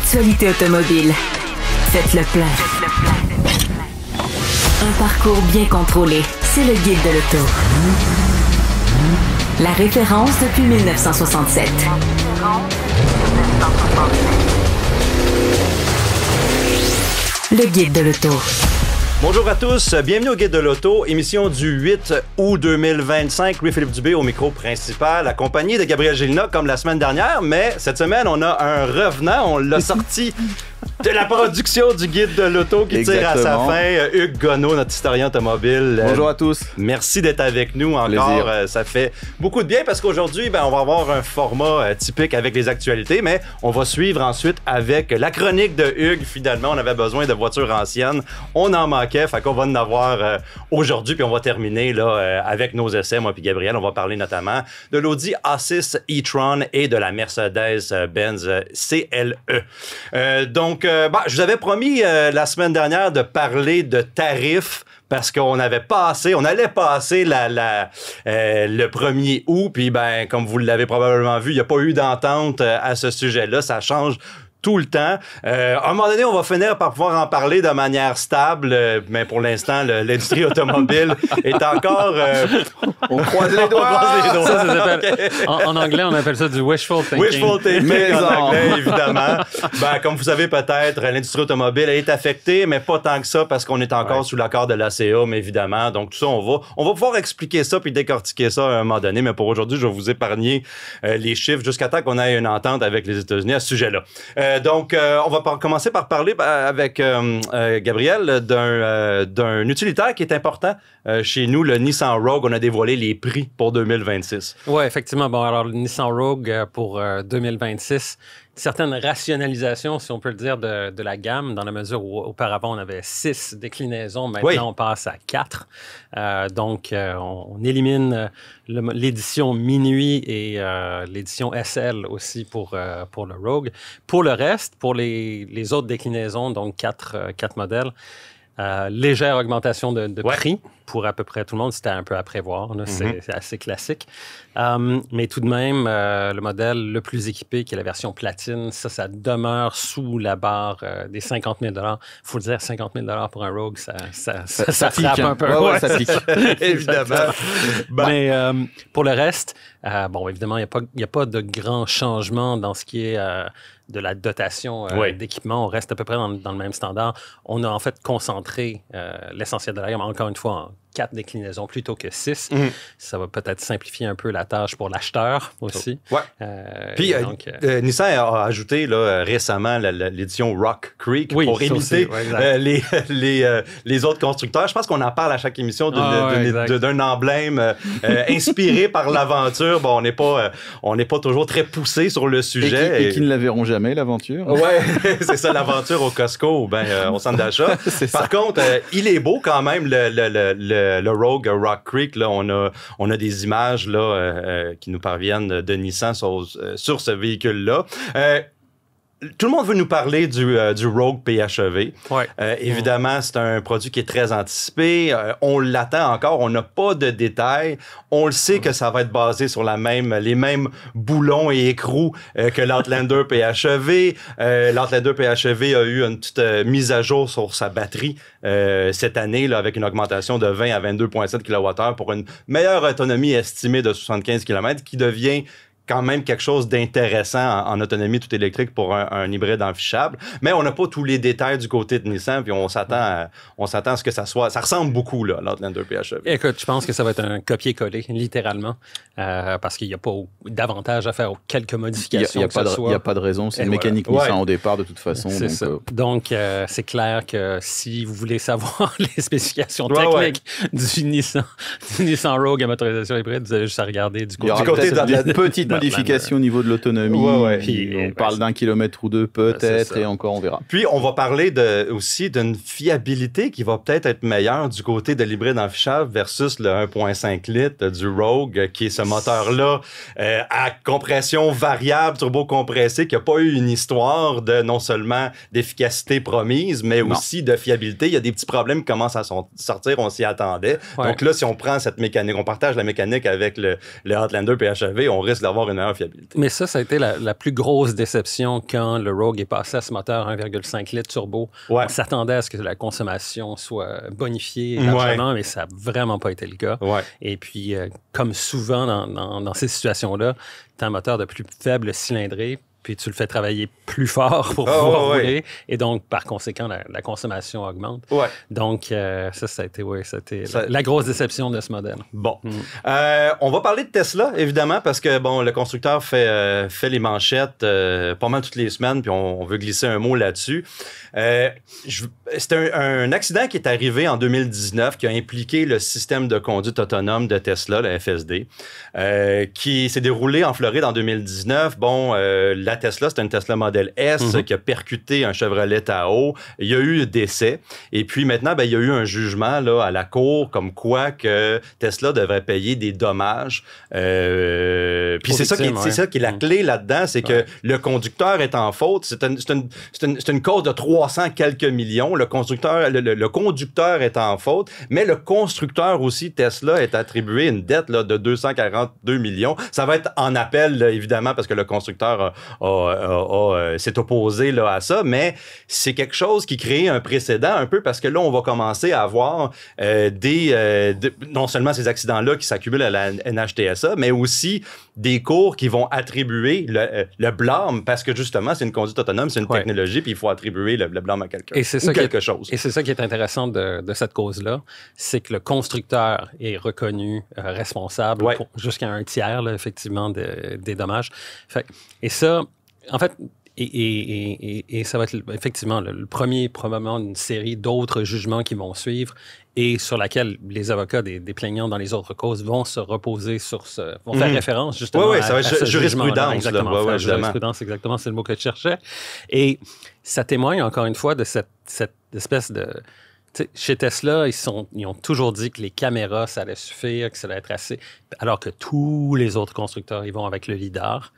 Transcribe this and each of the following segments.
L'actualité automobile. Faites le plein. Un parcours bien contrôlé. C'est le Guide de l'auto. La référence depuis 1967. Le Guide de l'auto. Bonjour à tous, bienvenue au Guide de l'auto, émission du 8 août 2025. Louis-Philippe Dubé au micro principal, accompagné de Gabriel Gélina comme la semaine dernière, mais cette semaine, on a un revenant, on l'a sorti de la production du Guide de l'auto qui tire à sa fin. Hugues Gonneau, notre historien automobile. Bonjour à tous. Merci d'être avec nous encore. Ça fait beaucoup de bien parce qu'aujourd'hui, on va avoir un format typique avec les actualités, mais on va suivre ensuite avec la chronique de Hugues. Finalement, on avait besoin de voitures anciennes. On en manquait, fait qu'on va en avoir aujourd'hui, puis on va terminer là, avec nos essais, moi puis Gabriel. On va parler notamment de l'Audi A6 e-tron et de la Mercedes-Benz CLE. Donc, je vous avais promis la semaine dernière de parler de tarifs parce qu'on allait passer le 1er août, puis comme vous l'avez probablement vu, il n'y a pas eu d'entente à ce sujet-là, ça change tout le temps. À un moment donné, on va finir par pouvoir en parler de manière stable, mais pour l'instant, l'industrie automobile est encore... on croise les doigts! En anglais, on appelle ça du wishful thinking. Wishful thinking en anglais, évidemment. Comme vous savez peut-être, l'industrie automobile est affectée, mais pas tant que ça, parce qu'on est encore sous l'accord de l'ACA, mais évidemment. Donc tout ça, on va pouvoir expliquer ça puis décortiquer ça à un moment donné, mais pour aujourd'hui, je vais vous épargner les chiffres jusqu'à temps qu'on ait une entente avec les États-Unis à ce sujet-là. Donc, on va commencer par parler avec Gabriel d'un utilitaire qui est important chez nous, le Nissan Rogue. On a dévoilé les prix pour 2026. Oui, effectivement. Bon, alors, le Nissan Rogue pour 2026, certaines rationalisations, si on peut le dire, de la gamme, dans la mesure où auparavant, on avait 6 déclinaisons. Maintenant, on passe à 4. Donc, on élimine l'édition Minuit et l'édition SL aussi pour le Rogue. Pour le reste, pour les autres déclinaisons, donc 4 modèles, légère augmentation de prix pour à peu près tout le monde. C'était un peu à prévoir. Là, c'est assez classique. Mais tout de même, le modèle le plus équipé, qui est la version platine, ça demeure sous la barre des 50 000 $. Il faut le dire, 50 000 $, pour un Rogue, ça frappe un peu. Ouais, ça pique. Évidemment. Mais pour le reste, évidemment, il n'y a pas de grands changements dans ce qui est de la dotation d'équipement. On reste à peu près dans le même standard. On a en fait concentré l'essentiel de la gamme, encore une fois, en 4 déclinaisons plutôt que 6. Ça va peut-être simplifier un peu la tâche pour l'acheteur aussi. Puis Nissan a ajouté récemment l'édition Rock Creek pour imiter les autres constructeurs. Je pense qu'on en parle à chaque émission d'un emblème inspiré par l'aventure. Bon, on n'est pas toujours très poussé sur le sujet. Et qui ne la verront jamais, l'aventure. Ouais, c'est ça, l'aventure au Costco, au centre d'achat. Par contre, il est beau quand même, le Rogue Rock Creek. Là, on a des images qui nous parviennent de Nissan sur ce véhicule-là. Tout le monde veut nous parler du Rogue PHEV. Évidemment, c'est un produit qui est très anticipé. On l'attend encore. On n'a pas de détails. On le sait que ça va être basé sur les mêmes boulons et écrous que l'Outlander PHEV. L'Outlander PHEV a eu une petite mise à jour sur sa batterie cette année là, avec une augmentation de 20 à 22,7 kWh pour une meilleure autonomie estimée de 75 km qui devient quand même quelque chose d'intéressant en autonomie tout électrique pour un hybride enfichable. Mais on n'a pas tous les détails du côté de Nissan, puis on s'attend à ce que ça soit... Ça ressemble beaucoup, là, l'Outlander PHEV. Écoute, je pense que ça va être un copier-coller, littéralement, parce qu'il n'y a pas d'avantage à faire quelques modifications. Il n'y a pas de raison. C'est une mécanique Nissan au départ, de toute façon. C'est ça. Donc, c'est clair que si vous voulez savoir les spécifications techniques du Nissan Rogue à motorisation hybride, vous avez juste à regarder du côté de la petite modification au niveau de l'autonomie. Puis on parle d'1 kilomètre ou 2 peut-être, et encore on verra. Puis on va parler aussi d'une fiabilité qui va peut-être être meilleure du côté de l'hybride enfichable versus le 1.5 litres du Rogue, qui est ce moteur-là à compression variable, turbo-compressé, qui n'a pas eu une histoire de non seulement d'efficacité promise, mais aussi de fiabilité. Il y a des petits problèmes qui commencent à sortir, on s'y attendait. Donc là, si on prend cette mécanique, on partage la mécanique avec le Outlander PHEV, on risque d'avoir avoir une meilleure fiabilité. Mais ça a été la plus grosse déception quand le Rogue est passé à ce moteur 1,5 litres turbo. Ouais. On s'attendait à ce que la consommation soit bonifiée largement, mais ça n'a vraiment pas été le cas. Ouais. Et puis, comme souvent dans ces situations-là, tu as un moteur de plus faible cylindrée, puis tu le fais travailler plus fort pour pouvoir rouler. Et donc, par conséquent, la consommation augmente. Ouais. Donc, ça a été, la grosse déception de ce modèle. Bon. On va parler de Tesla, évidemment, parce que, bon, le constructeur fait les manchettes pas mal toutes les semaines, puis on veut glisser un mot là-dessus. C'est un accident qui est arrivé en 2019 qui a impliqué le système de conduite autonome de Tesla, le FSD, qui s'est déroulé en Floride en 2019. Bon, la Tesla, c'était une Tesla Model S qui a percuté un Chevrolet Tahoe. Il y a eu décès. Et puis maintenant, il y a eu un jugement là, à la cour comme quoi que Tesla devrait payer des dommages. Puis c'est ça qui est la clé là-dedans, c'est que le conducteur est en faute. C'est une cause de 300 quelques millions. Le conducteur est en faute, mais le constructeur aussi, Tesla, est attribué une dette là, de 242 millions. Ça va être en appel, là, évidemment, parce que le constructeur s'est opposé là, à ça, mais c'est quelque chose qui crée un précédent un peu parce que là, on va commencer à avoir non seulement ces accidents-là qui s'accumulent à la NHTSA, mais aussi des cours qui vont attribuer le blâme parce que justement, c'est une conduite autonome, c'est une technologie, puis il faut attribuer le blâme à quelqu'un ou quelque chose. Et c'est ça qui est intéressant de cette cause-là, c'est que le constructeur est reconnu responsable jusqu'à un tiers, là, effectivement, des dommages. Et ça, en fait, et ça va être effectivement le premier, probablement, d'une série d'autres jugements qui vont suivre et sur laquelle les avocats des plaignants dans les autres causes vont se reposer vont faire référence justement ça va être jurisprudence. Exactement, jurisprudence, exactement, c'est le mot que je cherchais. Et ça témoigne encore une fois de cette espèce de... Chez Tesla, ils ont toujours dit que les caméras, ça allait suffire, que ça allait être assez... Alors que tous les autres constructeurs, ils vont avec le LiDAR,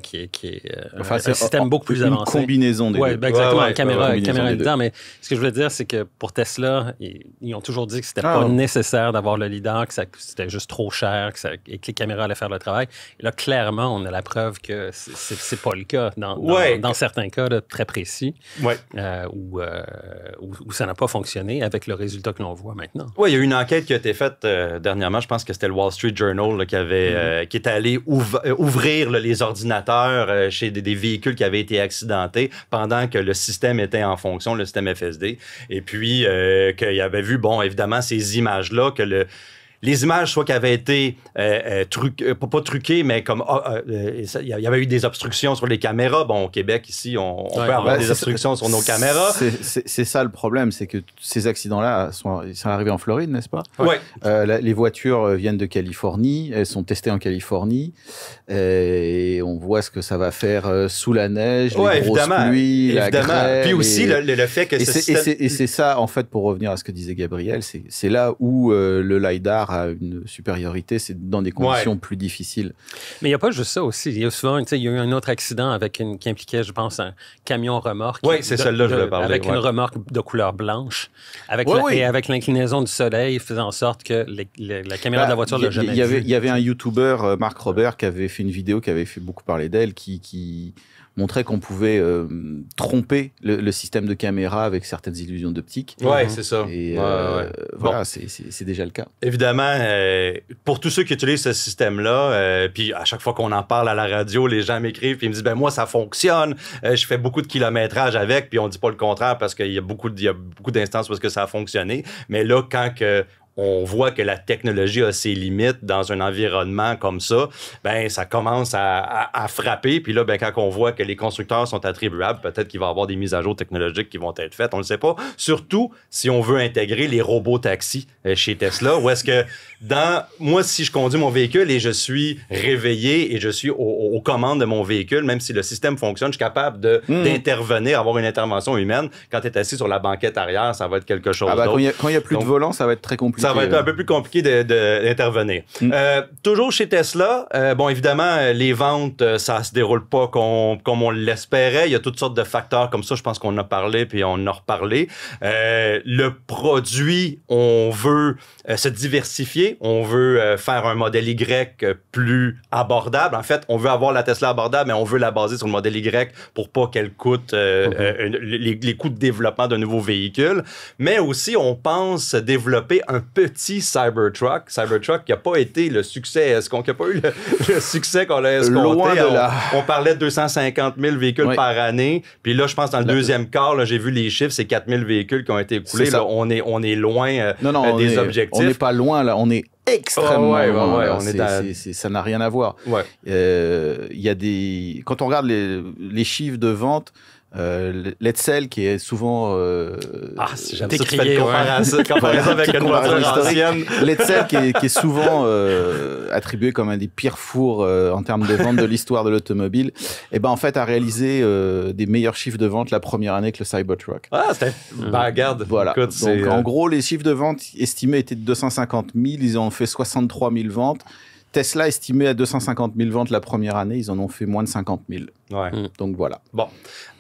qui est un système beaucoup plus avancé. Une combinaison des deux. Exactement, caméra et LiDAR. Mais ce que je voulais dire, c'est que pour Tesla, ils ont toujours dit que c'était pas nécessaire d'avoir le LiDAR, que c'était juste trop cher et que les caméras allaient faire le travail. Et là, clairement, on a la preuve que c'est pas le cas dans certains cas là, très précis où ça n'a pas fonctionné avec le résultat que l'on voit maintenant. Oui, il y a eu une enquête qui a été faite dernièrement, je pense que c'était le Wall Street Journal là, qui est allé ouvrir là, les ordinateurs chez des véhicules qui avaient été accidentés pendant que le système était en fonction, le système FSD. Et puis, qu'il avait vu, bon, évidemment, ces images-là, que les images, soit qui avaient été pas truquées, mais comme il y avait eu des obstructions sur les caméras. Bon, au Québec, ici, on peut avoir des obstructions sur nos caméras. C'est ça le problème, c'est que ces accidents-là sont arrivés en Floride, n'est-ce pas? Oui. Les voitures viennent de Californie, elles sont testées en Californie, et on voit ce que ça va faire sous la neige, les grosses pluies, la grêle. Puis aussi, le fait que... Et c'est ça, en fait, pour revenir à ce que disait Gabriel, c'est là où le LiDAR a une supériorité, c'est dans des conditions plus difficiles. Mais il n'y a pas juste ça aussi. Il y a souvent, il y a eu un autre accident qui impliquait, je pense, un camion-remorque. Oui, c'est celle-là, je voulais parler. Avec une remorque de couleur blanche. Et avec l'inclinaison du soleil, faisant en sorte que la caméra de la voiture ne l'a jamais vu. Il y avait un YouTuber, Marc Robert, qui avait fait une vidéo qui avait fait beaucoup parler d'elle, qui montrait qu'on pouvait tromper le système de caméra avec certaines illusions d'optique. Oui, c'est ça. Et voilà, c'est déjà le cas. Évidemment, pour tous ceux qui utilisent ce système-là, puis à chaque fois qu'on en parle à la radio, les gens m'écrivent puis ils me disent, moi, ça fonctionne. Je fais beaucoup de kilométrage avec, puis on dit pas le contraire parce qu'il y a beaucoup d'instances parce que ça a fonctionné. Mais là, quand on voit que la technologie a ses limites dans un environnement comme ça, ça commence à frapper. Puis là, quand on voit que les constructeurs sont attribuables, peut-être qu'il va y avoir des mises à jour technologiques qui vont être faites. On ne le sait pas. Surtout si on veut intégrer les robots taxis chez Tesla. Ou est-ce que moi, si je conduis mon véhicule et je suis réveillé et je suis aux commandes de mon véhicule, même si le système fonctionne, je suis capable d'intervenir, avoir une intervention humaine. Quand tu es assis sur la banquette arrière, ça va être quelque chose d'autre. Quand il n'y a plus de volant, ça va être très compliqué. Ça va être un peu plus compliqué d'intervenir. Toujours chez Tesla, bon, évidemment, les ventes, ça se déroule pas comme on l'espérait. Il y a toutes sortes de facteurs comme ça. Je pense qu'on en a parlé, puis on en a reparlé. Le produit, on veut se diversifier. On veut faire un modèle Y plus abordable. En fait, on veut avoir la Tesla abordable, mais on veut la baser sur le modèle Y pour pas qu'elle coûte les coûts de développement d'un nouveau véhicule. Mais aussi, on pense développer un petit Cybertruck. Cybertruck qui n'a pas été le succès. Qui n'a pas eu le succès qu'on a escompté. On parlait de 250 000 véhicules par année. Puis là, je pense dans le deuxième quart, là, j'ai vu les chiffres, c'est 4 000 véhicules qui ont été écoulés. Là, on est loin des objectifs. On n'est pas loin, là. On est extrêmement loin. Ça n'a rien à voir. Ouais. Y a des... Quand on regarde les chiffres de vente, l'Edsel qui est souvent j'aime ça, tu fais une comparaison avec une voiture ancienne. L'Edsel qui est souvent attribué comme un des pires fours en termes de vente de l'histoire de l'automobile, et ben en fait a réalisé des meilleurs chiffres de vente la première année que le Cybertruck. C'était regarde. Voilà. Écoute, donc en gros les chiffres de vente estimés étaient de 250 000, ils ont fait 63 000 ventes. Tesla estimé à 250 000 ventes la première année, ils en ont fait moins de 50 000. Ouais. Donc voilà. Bon.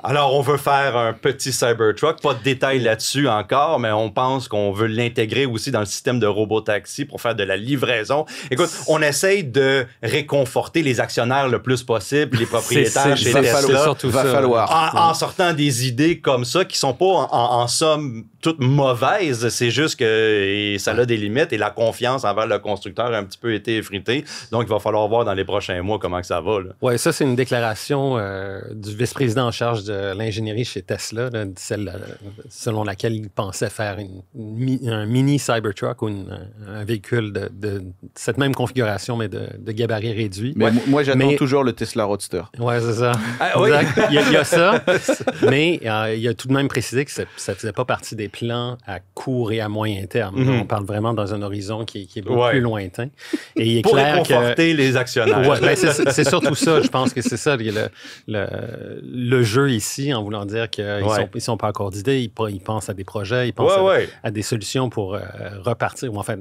Alors, on veut faire un petit Cybertruck. Pas de détails là-dessus encore, mais on pense qu'on veut l'intégrer aussi dans le système de robotaxi pour faire de la livraison. Écoute, on essaye de réconforter les actionnaires le plus possible, les propriétaires chez Tesla. Va falloir. En sortant des idées comme ça qui sont pas en somme toutes mauvaises. C'est juste que ça a des limites et la confiance envers le constructeur a un petit peu été effritée. Donc, il va falloir voir dans les prochains mois comment que ça va. Oui, ça, c'est une déclaration du vice-président en charge de l'ingénierie chez Tesla, là, celle selon laquelle il pensait faire un mini Cybertruck ou un véhicule de cette même configuration, mais de gabarit réduit. Mais moi, j'attends toujours le Tesla Roadster. Oui, c'est ça. Exact. Il y a ça, mais il a tout de même précisé que ça ne faisait pas partie des plans à court et à moyen terme. On parle vraiment dans un horizon qui est beaucoup plus lointain. Et il est pour clair réconforter les actionnaires. Ouais, c'est surtout ça. Je pense que c'est ça le jeu ici, en voulant dire qu'ils ne sont pas encore d'idées. Ils pensent à des projets, ils pensent à des solutions pour repartir, ou en fait,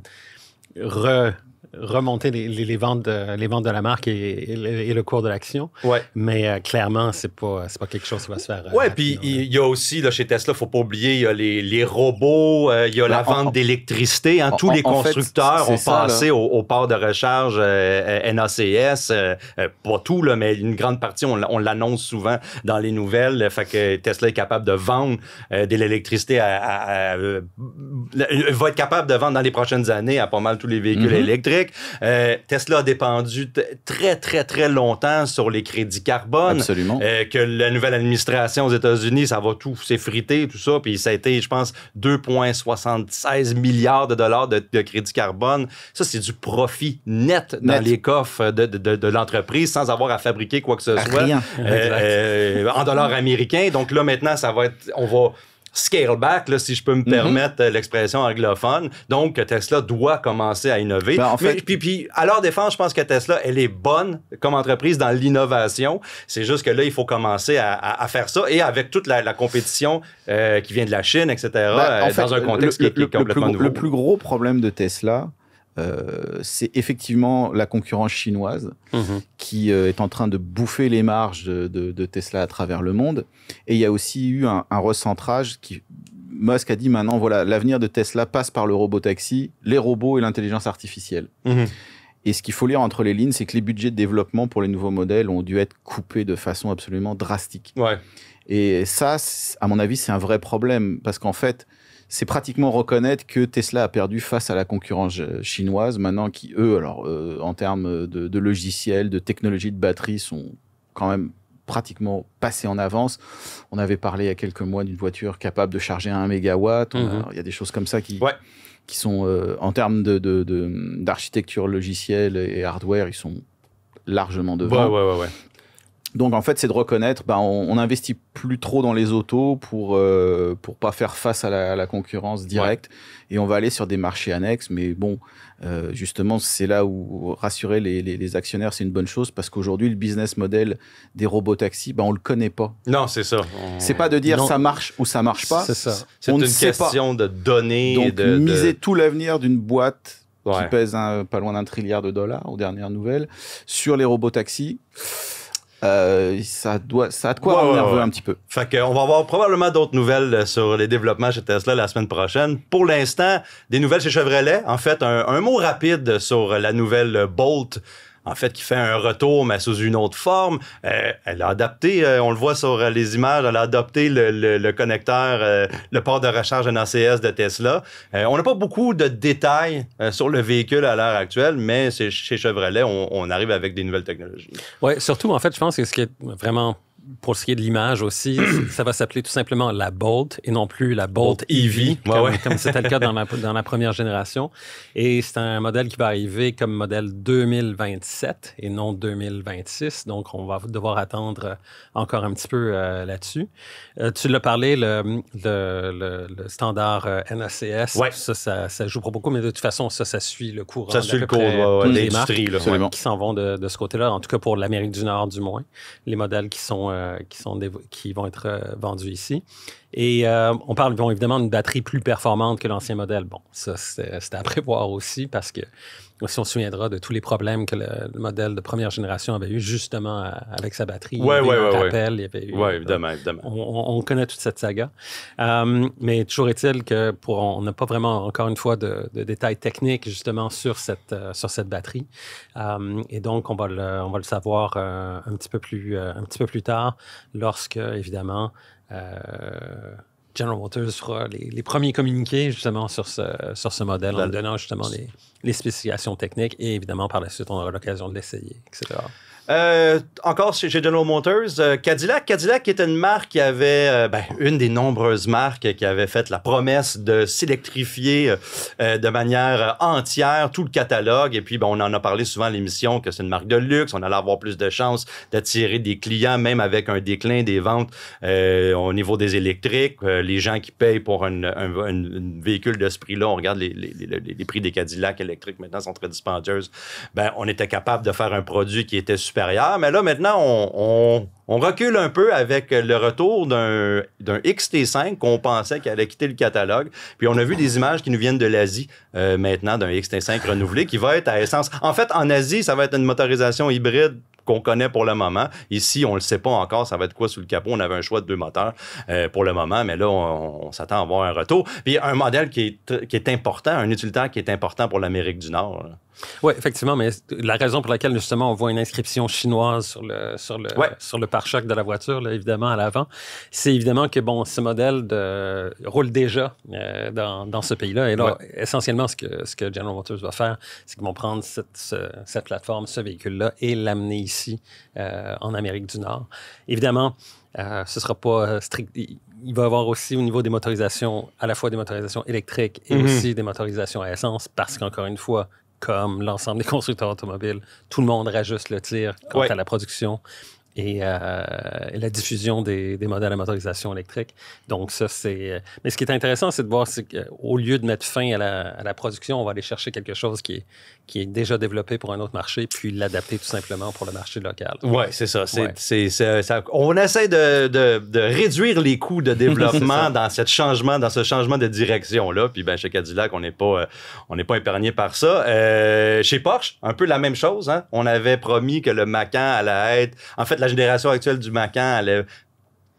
remonter les ventes de la marque et le cours de l'action. Ouais. Mais clairement, c'est pas quelque chose qui va se faire. Oui, puis il y a aussi, là, chez Tesla, il ne faut pas oublier, il y a les robots, il y a la vente d'électricité. Tous les constructeurs ont passé au port de recharge NACS. Pas tout, là, mais une grande partie, on l'annonce souvent dans les nouvelles. Fait que Tesla est capable de vendre de l'électricité va être capable de vendre dans les prochaines années à pas mal tous les véhicules électriques. Tesla a dépendu très, très, très longtemps sur les crédits carbone. Absolument. Que la nouvelle administration aux États-Unis, ça va tout s'effriter, tout ça. Puis ça a été, je pense, 2,76 milliards de dollars de crédits carbone. Ça, c'est du profit net dans les coffres de l'entreprise sans avoir à fabriquer quoi que ce soit. Rien. En dollars américains. Donc là, maintenant, ça va être... On va scale back, là, si je peux me permettre l'expression anglophone. Donc, Tesla doit commencer à innover. En fait, puis, à leur défense, je pense que Tesla, elle est bonne comme entreprise dans l'innovation. C'est juste que là, il faut commencer à faire ça. Et avec toute la compétition qui vient de la Chine, etc., dans un contexte qui est complètement nouveau. Le plus gros problème de Tesla, c'est effectivement la concurrence chinoise qui est en train de bouffer les marges de Tesla à travers le monde. Et il y a aussi eu un recentrage qui... Musk a dit maintenant, voilà, l'avenir de Tesla passe par le robotaxi, les robots et l'intelligence artificielle. Et ce qu'il faut lire entre les lignes, c'est que les budgets de développement pour les nouveaux modèles ont dû être coupés de façon absolument drastique. Ouais. Et ça, à mon avis, c'est un vrai problème parce qu'en fait, c'est pratiquement reconnaître que Tesla a perdu face à la concurrence chinoise, maintenant qui, eux, alors, en termes de logiciels, de technologie de batterie, sont quand même pratiquement passés en avance. On avait parlé il y a quelques mois d'une voiture capable de charger à 1 mégawatt. Il y a des choses comme ça qui sont, en termes d'architecture logicielle et hardware, ils sont largement devant. Ouais. Donc en fait, c'est de reconnaître, on n'investit plus trop dans les autos pour pas faire face à la concurrence directe, et on va aller sur des marchés annexes. Mais bon, justement, c'est là où rassurer les actionnaires, c'est une bonne chose, parce qu'aujourd'hui, le business model des robotaxis, on le connaît pas. Non, c'est ça. C'est pas de dire ça marche ou ça marche pas. C'est ça. C'est une question de données. Donc miser tout l'avenir d'une boîte qui pèse pas loin d'1 trilliard de dollars aux dernières nouvelles sur les robotaxis. Ça a de quoi rendre nerveux un petit peu. Fait qu'on va avoir probablement d'autres nouvelles sur les développements chez Tesla la semaine prochaine. Pour l'instant, des nouvelles chez Chevrolet. En fait, un mot rapide sur la nouvelle Bolt, en fait, qui fait un retour, mais sous une autre forme. Elle a adapté, on le voit sur les images, elle a adopté le connecteur, le port de recharge NACS de Tesla. On n'a pas beaucoup de détails sur le véhicule à l'heure actuelle, mais chez Chevrolet, on arrive avec des nouvelles technologies. Oui, surtout, en fait, je pense que ce qui est vraiment... Pour ce qui est de l'image aussi, ça va s'appeler tout simplement la Bolt et non plus la Bolt EV, comme c'était le cas dans la première génération. Et c'est un modèle qui va arriver comme modèle 2027 et non 2026. Donc, on va devoir attendre encore un petit peu là-dessus. Tu l'as parlé, le standard NACS, ça joue pas beaucoup, mais de toute façon, ça suit le courant. Ça suit le cours de l'industrie. Qui s'en vont de ce côté-là, en tout cas pour l'Amérique du Nord du moins. Les modèles qui vont être vendus ici. Et on parle évidemment d'une batterie plus performante que l'ancien modèle. Bon, ça, c'était à prévoir aussi parce que si on se souviendra de tous les problèmes que le modèle de première génération avait eu justement avec sa batterie. Il y avait eu, évidemment. On connaît toute cette saga. Mais toujours est-il on n'a pas vraiment, encore une fois, de détails techniques justement sur cette batterie. Et donc, on va le savoir un petit peu plus tard lorsque, évidemment, General Motors fera les premiers communiqués justement sur ce modèle en donnant justement les spécifications techniques et évidemment par la suite on aura l'occasion de l'essayer, etc. Encore chez General Motors, Cadillac qui était une marque qui avait, une des nombreuses marques qui avait fait la promesse de s'électrifier de manière entière tout le catalogue. Et puis, on en a parlé souvent à l'émission que c'est une marque de luxe. On allait avoir plus de chances d'attirer des clients, même avec un déclin des ventes au niveau des électriques. Les gens qui payent pour un véhicule de ce prix-là, on regarde les prix des Cadillac électriques maintenant sont très dispendieuses. On était capable de faire un produit qui était supérieur. Mais là, maintenant, on recule un peu avec le retour d'un XT5 qu'on pensait qu'il allait quitter le catalogue. Puis on a vu des images qui nous viennent de l'Asie maintenant d'un XT5 renouvelé qui va être à essence. En fait, en Asie, ça va être une motorisation hybride qu'on connaît pour le moment. Ici, on ne le sait pas encore, ça va être quoi sous le capot. On avait un choix de 2 moteurs pour le moment, mais là, on s'attend à avoir un retour. Puis un modèle qui est important, un utilitaire qui est important pour l'Amérique du Nord. Oui, effectivement, mais la raison pour laquelle, justement, on voit une inscription chinoise sur le pare-choc de la voiture, là, évidemment, à l'avant, c'est évidemment que, ce modèle roule déjà dans ce pays-là. Et là, essentiellement, ce que General Motors va faire, c'est qu'ils vont prendre cette plateforme, ce véhicule-là, et l'amener ici, en Amérique du Nord. Évidemment, ce sera pas strict. Il va y avoir aussi, au niveau des motorisations, à la fois des motorisations électriques et aussi des motorisations à essence, parce qu'encore une fois, comme l'ensemble des constructeurs automobiles, tout le monde rajuste le tir quant à la production et la diffusion des modèles à motorisation électrique. Donc ça, c'est... Mais ce qui est intéressant, c'est de voir qu'au lieu de mettre fin à la production, on va aller chercher quelque chose qui est déjà développé pour un autre marché, puis l'adapter tout simplement pour le marché local. Oui, c'est ça. On essaie de réduire les coûts de développement dans ce changement de direction-là. Puis chez Cadillac, on n'est pas épargné par ça. Chez Porsche, un peu la même chose. Hein? On avait promis que le Macan allait être... En fait, la génération actuelle du Macan allait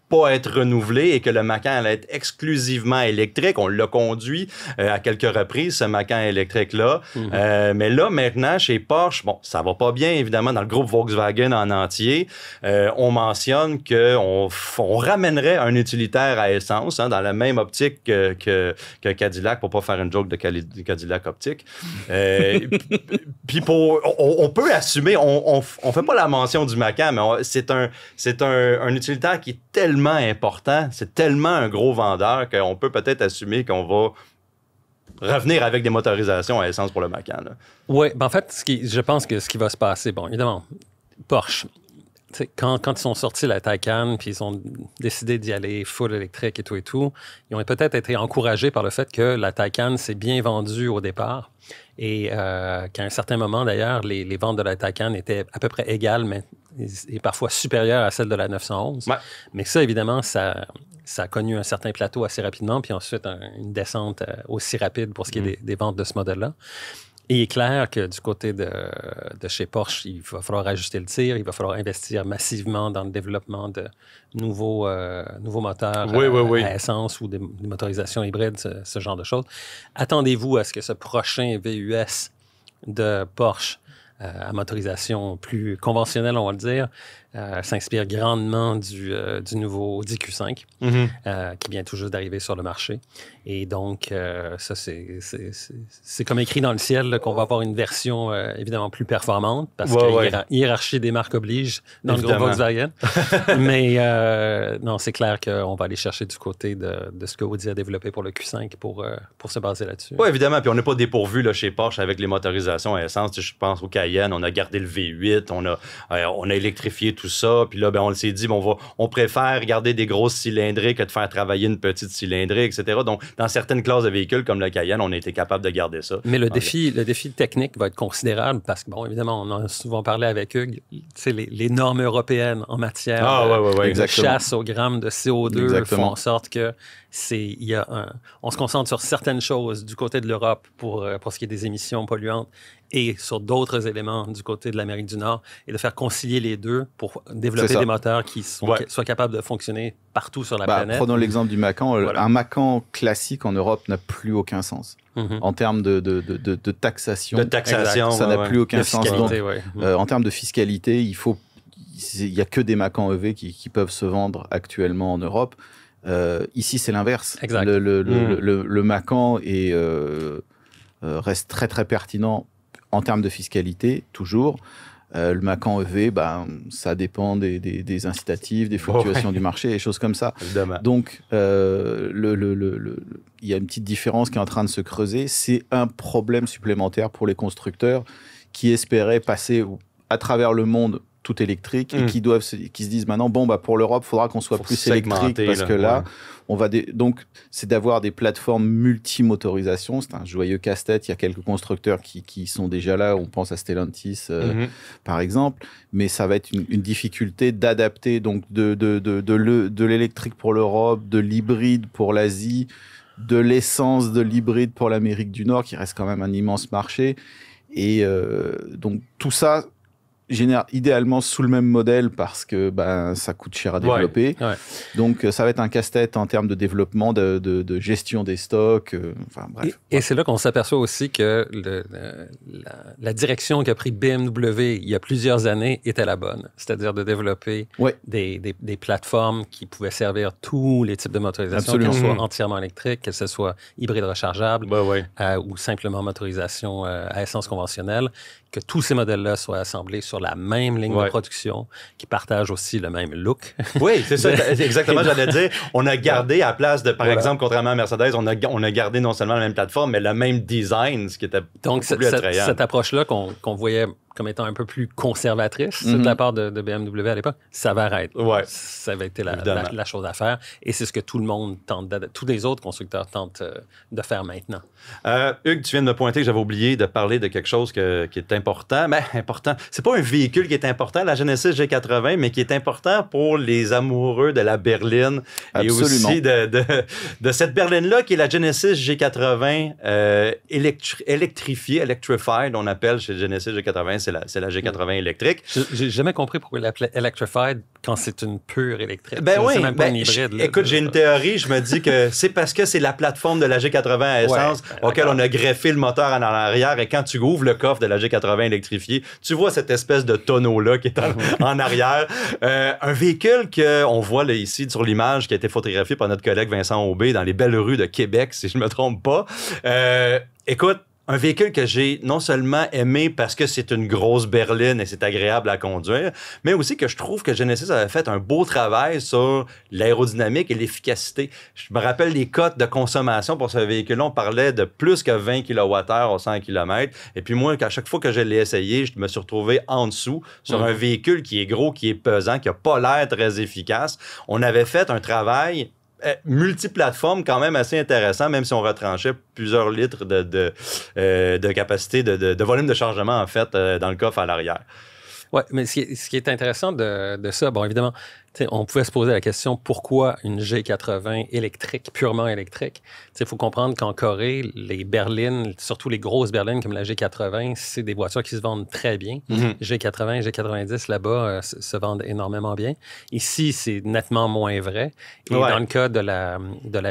pas être renouvelé et que le Macan allait être exclusivement électrique. On l'a conduit à quelques reprises, ce Macan électrique-là. Mais là, maintenant, chez Porsche, ça va pas bien, évidemment, dans le groupe Volkswagen en entier. On mentionne qu'on ramènerait un utilitaire à essence, dans la même optique que Cadillac, pour pas faire une joke de Cadillac optique. Puis on peut assumer, on fait pas la mention du Macan, mais c'est un utilitaire qui est tellement important, c'est tellement un gros vendeur qu'on peut peut-être assumer qu'on va revenir avec des motorisations à essence pour le Macan. Oui, en fait, je pense que ce qui va se passer, évidemment, Porsche, Quand ils sont sortis la Taycan, puis ils ont décidé d'y aller full électrique et tout, ils ont peut-être été encouragés par le fait que la Taycan s'est bien vendue au départ. Et qu'à un certain moment, d'ailleurs, les ventes de la Taycan étaient à peu près égales, mais et parfois supérieures à celles de la 911. Ouais. Mais ça, évidemment, ça a connu un certain plateau assez rapidement, puis ensuite une descente aussi rapide pour ce qui est des ventes de ce modèle-là. Et il est clair que du côté de chez Porsche, il va falloir ajuster le tir, il va falloir investir massivement dans le développement de nouveaux moteurs à essence ou des motorisations hybrides, ce genre de choses. Attendez-vous à ce que ce prochain VUS de Porsche à motorisation plus conventionnelle, on va le dire, s'inspire grandement du nouveau Audi Q5 qui vient tout juste d'arriver sur le marché. Et donc, ça, c'est comme écrit dans le ciel là, qu'on va avoir une version évidemment plus performante parce que hiérarchie des marques oblige dans évidemment. Le groupe Volkswagen. Mais non, c'est clair qu'on va aller chercher du côté de ce que Audi a développé pour le Q5 pour se baser là-dessus. Oui, évidemment. Puis on n'est pas dépourvu là, chez Porsche avec les motorisations à essence. Je pense au Cayenne, on a gardé le V8, on a électrifié tout ça. Puis là, on s'est dit, on préfère garder des grosses cylindriques que de faire travailler une petite cylindrique, etc. Donc, dans certaines classes de véhicules comme le Cayenne, on a été capable de garder ça. Mais le défi technique va être considérable parce que, évidemment, on a souvent parlé avec Hugues, les normes européennes en matière de chasse au gramme de CO2 font en sorte que on se concentre sur certaines choses du côté de l'Europe pour ce qui est des émissions polluantes et sur d'autres éléments du côté de l'Amérique du Nord et de faire concilier les deux pour développer des moteurs qui soient capables de fonctionner partout sur la planète. Prenons l'exemple du Macan. Un Macan classique en Europe n'a plus aucun sens. En termes de taxation. De taxation. Ça n'a plus aucun sens. Donc, ouais. En termes de fiscalité, il n'y a que des Macans EV qui peuvent se vendre actuellement en Europe. Ici, c'est l'inverse. Le Macan reste très, très pertinent en termes de fiscalité, toujours. Le Macan EV, ça dépend des incitatifs, des fluctuations du marché, des choses comme ça. Évidemment. Donc, il y a une petite différence qui est en train de se creuser. C'est un problème supplémentaire pour les constructeurs qui espéraient passer à travers le monde tout électrique et qui se disent maintenant, pour l'Europe, il faudra qu'on soit plus électrique parce que là, on va donc, c'est d'avoir des plateformes multi-motorisation. C'est un joyeux casse-tête. Il y a quelques constructeurs qui sont déjà là. On pense à Stellantis, par exemple. Mais ça va être une difficulté d'adapter donc de l'électrique pour l'Europe, de l'hybride pour l'Asie, de l'essence de l'hybride pour l'Amérique du Nord, qui reste quand même un immense marché. Et donc, tout ça génère idéalement sous le même modèle parce que ça coûte cher à développer. Donc, ça va être un casse-tête en termes de développement, de gestion des stocks. Bref. Et c'est là qu'on s'aperçoit aussi que la direction qu'a pris BMW il y a plusieurs années était la bonne. C'est-à-dire de développer des plateformes qui pouvaient servir tous les types de motorisation, qu'elles soient entièrement électriques, qu'elles soient hybrides rechargeables ou simplement motorisation à essence conventionnelle, que tous ces modèles-là soient assemblés sur la même ligne de production, qui partagent aussi le même look. Oui, c'est ça, exactement, j'allais dire. On a gardé à place de, par exemple, contrairement à Mercedes, on a gardé non seulement la même plateforme, mais le même design, ce qui était donc plus attrayant. Cette approche-là qu'on voyait comme étant un peu plus conservatrice de la part de BMW à l'époque, ça va arrêter. Ça va être la chose à faire. Et c'est ce que tout le monde tous les autres constructeurs tentent de faire maintenant. Hugues, tu viens de me pointer que j'avais oublié de parler de quelque chose qui est important. Mais important, c'est pas un véhicule qui est important, la Genesis G80, mais qui est important pour les amoureux de la berline. Absolument. Et aussi de cette berline-là qui est la Genesis G80 électrifiée, electrified, on appelle chez Genesis G80. C'est la G80 électrique. J'ai jamais compris pourquoi il l'appelait Electrified quand c'est une pure électrique. C'est même pas une hybride. Écoute, j'ai une théorie. Je me dis que c'est parce que c'est la plateforme de la G80 à essence auquel on a greffé le moteur en arrière. Et quand tu ouvres le coffre de la G80 électrifiée, tu vois cette espèce de tonneau-là qui est en arrière. Un véhicule qu'on voit là, ici sur l'image qui a été photographié par notre collègue Vincent Aubé dans les belles rues de Québec, si je ne me trompe pas. Écoute, un véhicule que j'ai non seulement aimé parce que c'est une grosse berline et c'est agréable à conduire, mais aussi que je trouve que Genesis avait fait un beau travail sur l'aérodynamique et l'efficacité. Je me rappelle les cotes de consommation pour ce véhicule-là. On parlait de plus que 20 kWh au 100 km. Et puis moi, à chaque fois que je l'ai essayé, je me suis retrouvé en dessous sur un véhicule qui est gros, qui est pesant, qui n'a pas l'air très efficace. On avait fait un travail multiplateforme quand même assez intéressant, même si on retranchait plusieurs litres de capacité, de volume de chargement, en fait, dans le coffre à l'arrière. Oui, mais ce qui est intéressant de ça, bon, évidemment, on pouvait se poser la question pourquoi une G80 électrique, purement électrique. Il faut comprendre qu'en Corée, les berlines, surtout les grosses berlines comme la G80, c'est des voitures qui se vendent très bien. G80, G90 là-bas se vendent énormément bien. Ici, c'est nettement moins vrai. Et dans le cas de la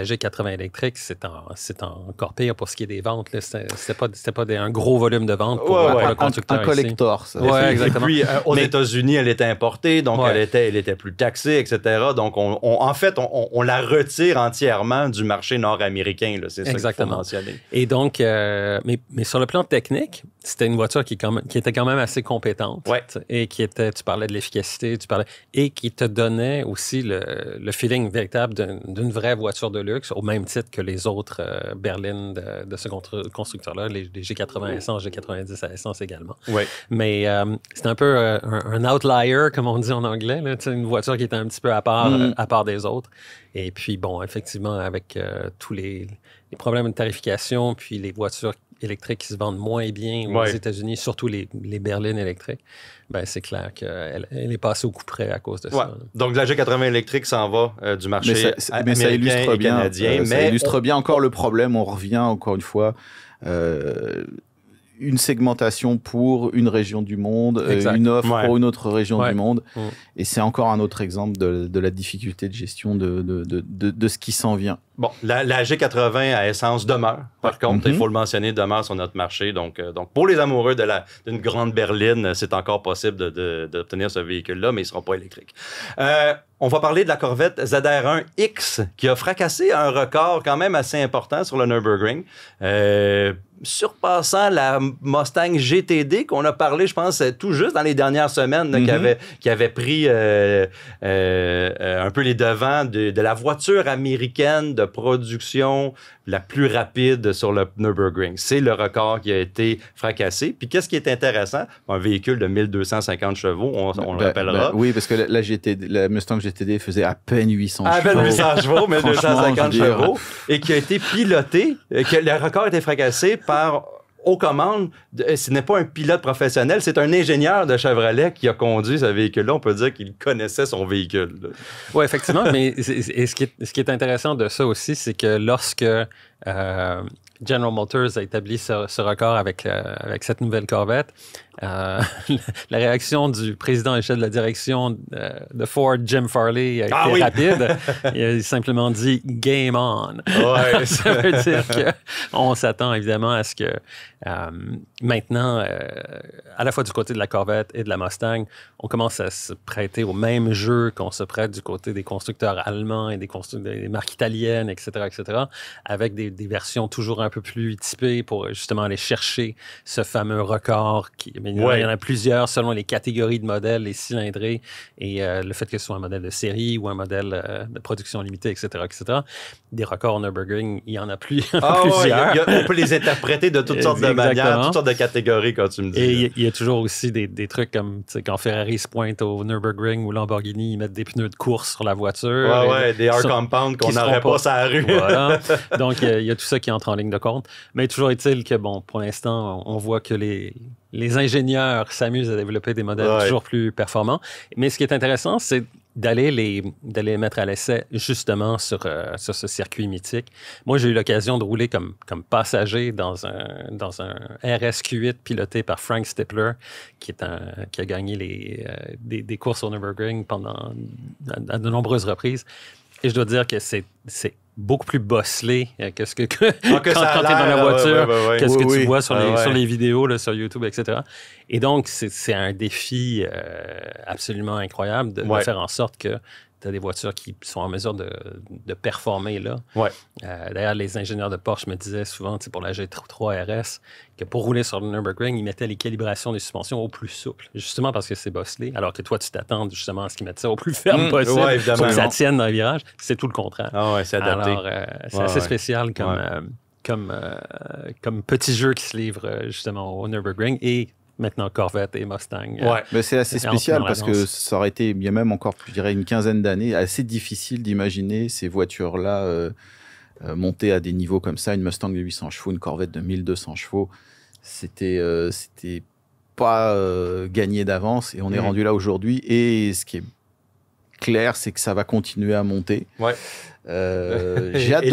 G80 électrique, c'est encore pire pour ce qui est des ventes. C'était pas un gros volume de vente pour le constructeur. Un collector, ça. Oui, exactement. Et puis, aux États-Unis, elle était importée, donc elle était plus taxée, etc. Donc, en fait, on la retire entièrement du marché nord-américain. Là. C'est ça qu'il faut mentionner. Et donc, mais sur le plan technique, c'était une voiture qui était quand même assez compétente. Et tu parlais de l'efficacité, et qui te donnait aussi le feeling véritable d'une vraie voiture de luxe, au même titre que les autres berlines de ce constructeur-là, les G80 à essence, G90 à essence également. Mais c'est un peu un outlier, comme on dit en anglais, là, une voiture qui était un petit peu à part des autres. Et puis, bon, effectivement, avec tous les problèmes de tarification, puis les voitures électriques qui se vendent moins bien aux États-Unis, surtout les berlines électriques, ben c'est clair qu'elle est passée au coup près à cause de ça. Donc, la G80 électrique s'en va du marché américain et canadien. Ça illustre bien encore le problème. On revient encore une fois... une segmentation pour une région du monde, une offre pour une autre région du monde. Et c'est encore un autre exemple de la difficulté de gestion de ce qui s'en vient. Bon, la G80 à essence demeure. Par contre, il faut le mentionner, demeure sur notre marché. Donc pour les amoureux d'une grande berline, c'est encore possible d'obtenir ce véhicule-là, mais il ne sera pas électrique. On va parler de la Corvette ZR1X qui a fracassé un record quand même assez important sur le Nürburgring, surpassant la Mustang GTD qu'on a parlé, je pense, tout juste dans les dernières semaines, qui avait pris un peu les devants de la voiture américaine de production la plus rapide sur le Nürburgring. C'est le record qui a été fracassé. Puis qu'est-ce qui est intéressant? Un véhicule de 1250 chevaux, on le rappellera. Oui, parce que la Mustang GTD faisait à peine 800 chevaux. À peine 800 chevaux, 1250 chevaux. Et qui a été piloté, que le record a été fracassé par... aux commandes, ce n'est pas un pilote professionnel, c'est un ingénieur de Chevrolet qui a conduit ce véhicule-là. On peut dire qu'il connaissait son véhicule. Oui, effectivement, mais ce qui est intéressant de ça aussi, c'est que lorsque General Motors a établi ce record avec cette nouvelle Corvette, la réaction du président et chef de la direction de Ford, Jim Farley, a été rapide. Il a simplement dit « Game on ». Ça veut dire qu'on s'attend évidemment à ce que maintenant, à la fois du côté de la Corvette et de la Mustang, on commence à se prêter au même jeu qu'on se prête du côté des constructeurs allemands et des marques italiennes, etc., avec des versions toujours un peu plus typées pour justement aller chercher ce fameux record il y en a plusieurs selon les catégories de modèles, les cylindrées et le fait que ce soit un modèle de série ou un modèle de production limitée, etc. Des records au Nürburgring, il y en a plusieurs. On peut les interpréter de toutes sortes de manières, toutes sortes de catégories, quand tu me dis. Et il y a toujours aussi des trucs comme quand Ferrari se pointe au Nürburgring ou Lamborghini, ils mettent des pneus de course sur la voiture. Des hard compound qu'on n'aurait pas sur la rue. Voilà. Donc, il y a tout ça qui entre en ligne de compte. Mais toujours est-il que, bon, pour l'instant, on voit que les ingénieurs s'amusent à développer des modèles toujours plus performants. Mais ce qui est intéressant, c'est d'aller les mettre à l'essai justement sur ce circuit mythique. Moi, j'ai eu l'occasion de rouler comme passager dans un RSQ8 piloté par Frank Stippler, qui a gagné des courses au Nürburgring à de nombreuses reprises. Et je dois dire que c'est beaucoup plus bosselé que quand tu es dans la voiture, qu'est-ce que tu vois sur les vidéos là, sur YouTube, etc. Et donc, c'est un défi absolument incroyable de faire en sorte que as des voitures qui sont en mesure de performer là. Ouais. D'ailleurs, les ingénieurs de Porsche me disaient souvent, pour la G3 RS, que pour rouler sur le Nürburgring, ils mettaient les calibrations des suspensions au plus souple, justement parce que c'est bosselé, alors que toi, tu t'attends justement à ce qu'ils mettent ça au plus ferme possible pour que ça tienne dans le virage. C'est tout le contraire. Ah ouais, c'est adapté. Alors, c'est assez spécial comme petit jeu qui se livre justement au Nürburgring et maintenant Corvette et Mustang. Ouais. Mais c'est assez spécial parce que ça aurait été, il y a même encore, je dirais, une quinzaine d'années, assez difficile d'imaginer ces voitures-là montées à des niveaux comme ça, une Mustang de 800 chevaux, une Corvette de 1200 chevaux. C'était pas gagné d'avance et on est rendu là aujourd'hui. Et ce qui est clair, c'est que ça va continuer à monter. Ouais. J'ai hâte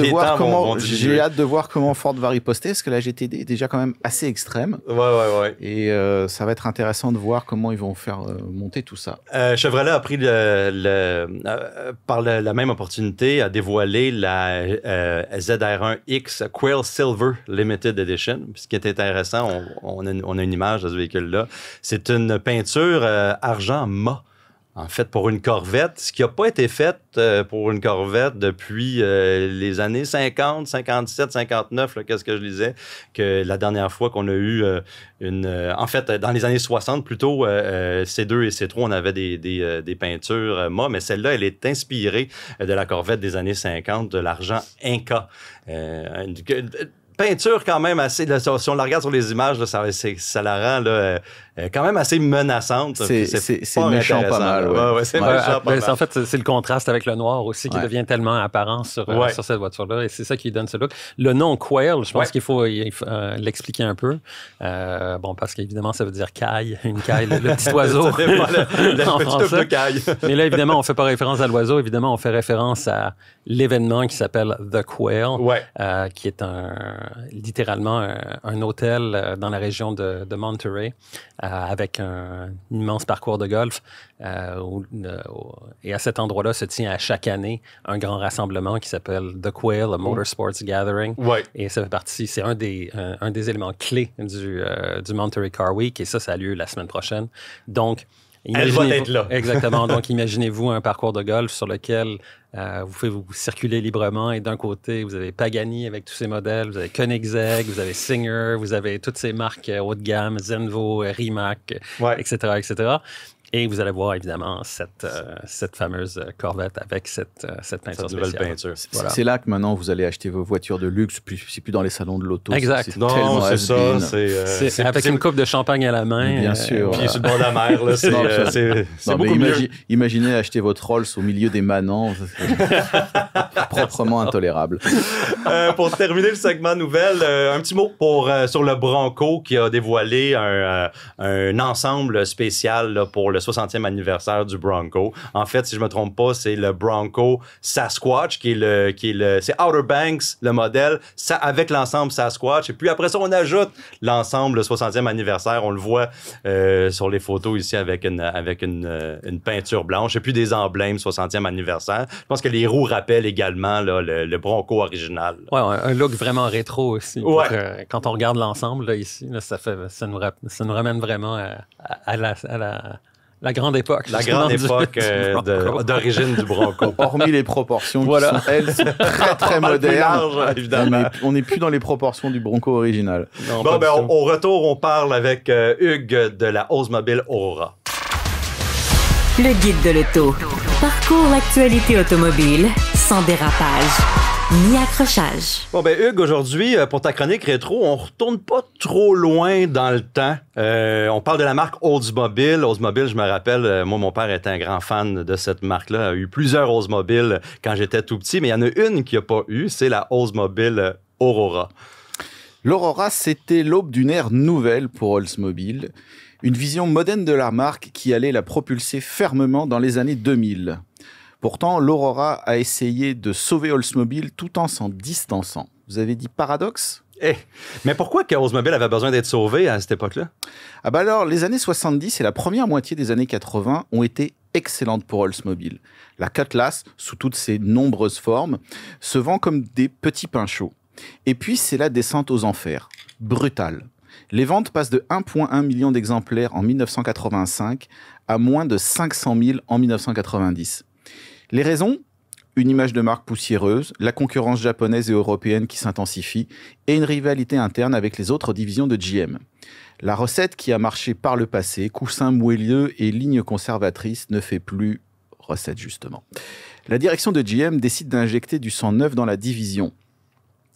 de voir comment Ford va riposter, parce que la GTD est déjà quand même assez extrême. Ouais. Et ça va être intéressant de voir comment ils vont faire monter tout ça. Chevrolet a pris par la même opportunité à dévoiler la ZR1X Quail Silver Limited Edition. Puis ce qui est intéressant, on a une image de ce véhicule-là. C'est une peinture argent mat. En fait, pour une Corvette, ce qui n'a pas été fait pour une Corvette depuis les années 50, 57, 59, là, qu'est-ce que je lisais, que la dernière fois qu'on a eu en fait, dans les années 60, plutôt, C2 et C3, on avait des peintures mat, mais celle-là, elle est inspirée de la Corvette des années 50, de l'argent Inca. Peinture quand même assez, là, si on la regarde sur les images, là, ça la rend là, quand même assez menaçante. C'est méchant pas mal. C'est méchant pas mal. En fait, c'est le contraste avec le noir aussi qui devient tellement apparent sur cette voiture-là, et c'est ça qui donne ce look. Le nom Quail, je pense qu'il faut l'expliquer un peu. Parce qu'évidemment, ça veut dire caille, une caille, le petit oiseau. Le petit de caille. Mais là, évidemment, on ne fait pas référence à l'oiseau, évidemment, on fait référence à l'événement qui s'appelle The Quail, qui est littéralement un hôtel dans la région de Monterey, avec un immense parcours de golf. Et à cet endroit-là se tient à chaque année un grand rassemblement qui s'appelle The Quail, a Motorsports Gathering. Et ça fait partie, c'est un des éléments clés du Monterey Car Week, et ça a lieu la semaine prochaine. Donc, elle va être là. Exactement. Donc, imaginez-vous un parcours de golf sur lequel vous pouvez vous circuler librement, et d'un côté, vous avez Pagani avec tous ses modèles, vous avez Koenigsegg, vous avez Singer, vous avez toutes ces marques haut de gamme, Zenvo, Rimac, etc. Et vous allez voir, évidemment, cette fameuse Corvette avec cette peinture nouvelle spéciale. peinture. Voilà. C'est là que maintenant, vous allez acheter vos voitures de luxe, c'est plus dans les salons de l'auto. Exact. C'est ça. C'est avec une coupe de champagne à la main. Bien sûr. Puis sur le bord de la mer, là, c'est beaucoup mieux. Imaginez acheter votre Rolls au milieu des manants. Proprement intolérable. Pour terminer le segment nouvelle, un petit mot sur le Bronco qui a dévoilé un ensemble spécial là, pour le 60e anniversaire du Bronco. En fait, si je me trompe pas, c'est le Bronco Sasquatch c'est Outer Banks, le modèle, avec l'ensemble Sasquatch. Et puis après ça, on ajoute l'ensemble, le 60e anniversaire. On le voit sur les photos ici avec une peinture blanche. Et puis des emblèmes 60e anniversaire. Je pense que les roues rappellent également là, le Bronco original. Ouais, un look vraiment rétro aussi. Quand on regarde l'ensemble là, ici, là, ça nous ramène vraiment à la grande époque. La grande époque d'origine du Bronco. Hormis les proportions qui sont, elles, très, très modernes. Large, évidemment. On n'est plus dans les proportions du Bronco original. Non, au retour, on parle avec Hugues de la Oldsmobile Aurora. Le guide de l'auto. Parcours l'actualité automobile sans dérapage ni accrochage. Hugues, aujourd'hui, pour ta chronique rétro, on retourne pas trop loin dans le temps. On parle de la marque Oldsmobile. Oldsmobile, je me rappelle, moi, mon père était un grand fan de cette marque-là. Il a eu plusieurs Oldsmobile quand j'étais tout petit, mais il y en a une qu'il n'y a pas eu, c'est la Oldsmobile Aurora. L'Aurora, c'était l'aube d'une ère nouvelle pour Oldsmobile. Une vision moderne de la marque qui allait la propulser fermement dans les années 2000. Pourtant, l'Aurora a essayé de sauver Oldsmobile tout en s'en distançant. Vous avez dit paradoxe ? Mais pourquoi que Oldsmobile avait besoin d'être sauvé à cette époque-là? Alors, les années 70 et la première moitié des années 80 ont été excellentes pour Oldsmobile. La Cutlass, sous toutes ses nombreuses formes, se vend comme des petits pains chauds. Et puis, c'est la descente aux enfers. Brutale. Les ventes passent de 1,1 million d'exemplaires en 1985 à moins de 500 000 en 1990. Les raisons ? Une image de marque poussiéreuse, la concurrence japonaise et européenne qui s'intensifie et une rivalité interne avec les autres divisions de GM. La recette qui a marché par le passé, coussins moelleux et lignes conservatrices, ne fait plus recette justement. La direction de GM décide d'injecter du sang neuf dans la division.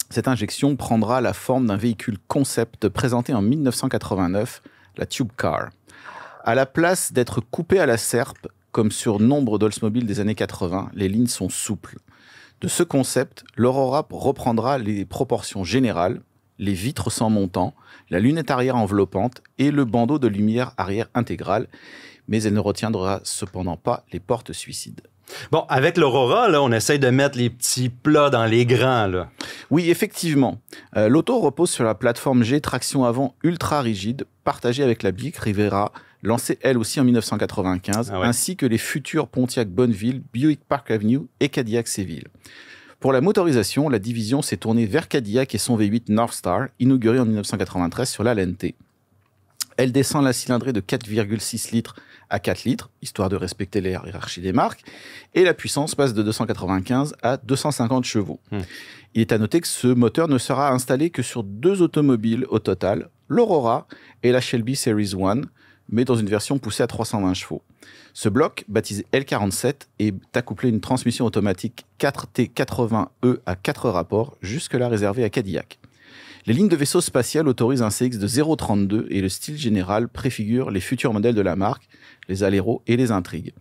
Cette injection prendra la forme d'un véhicule concept présenté en 1989, la Tube Car. À la place d'être coupé à la serpe, comme sur nombre d'Oldsmobile des années 80, les lignes sont souples. De ce concept, l'Aurora reprendra les proportions générales, les vitres sans montant, la lunette arrière enveloppante et le bandeau de lumière arrière intégrale, mais elle ne retiendra cependant pas les portes suicides. Bon, avec l'Aurora, là, on essaye de mettre les petits plats dans les grands, là. Oui, effectivement. L'auto repose sur la plateforme G traction avant ultra rigide, partagée avec la Buick Rivera, lancée elle aussi en 1995, ainsi que les futurs Pontiac Bonneville, Buick Park Avenue et Cadillac Seville. Pour la motorisation, la division s'est tournée vers Cadillac et son V8 Northstar, inauguré en 1993 sur la LNT. Elle descend la cylindrée de 4,6 litres à 4 litres, histoire de respecter la hiérarchie des marques, et la puissance passe de 295 à 250 chevaux. Il est à noter que ce moteur ne sera installé que sur 2 automobiles au total, l'Aurora et la Shelby Series 1, mais dans une version poussée à 320 chevaux. Ce bloc, baptisé L47, est accouplé à une transmission automatique 4T80E à 4 rapports, jusque-là réservée à Cadillac. Les lignes de vaisseau spatial autorisent un CX de 0,32 et le style général préfigure les futurs modèles de la marque, les Alero et les Intrigue.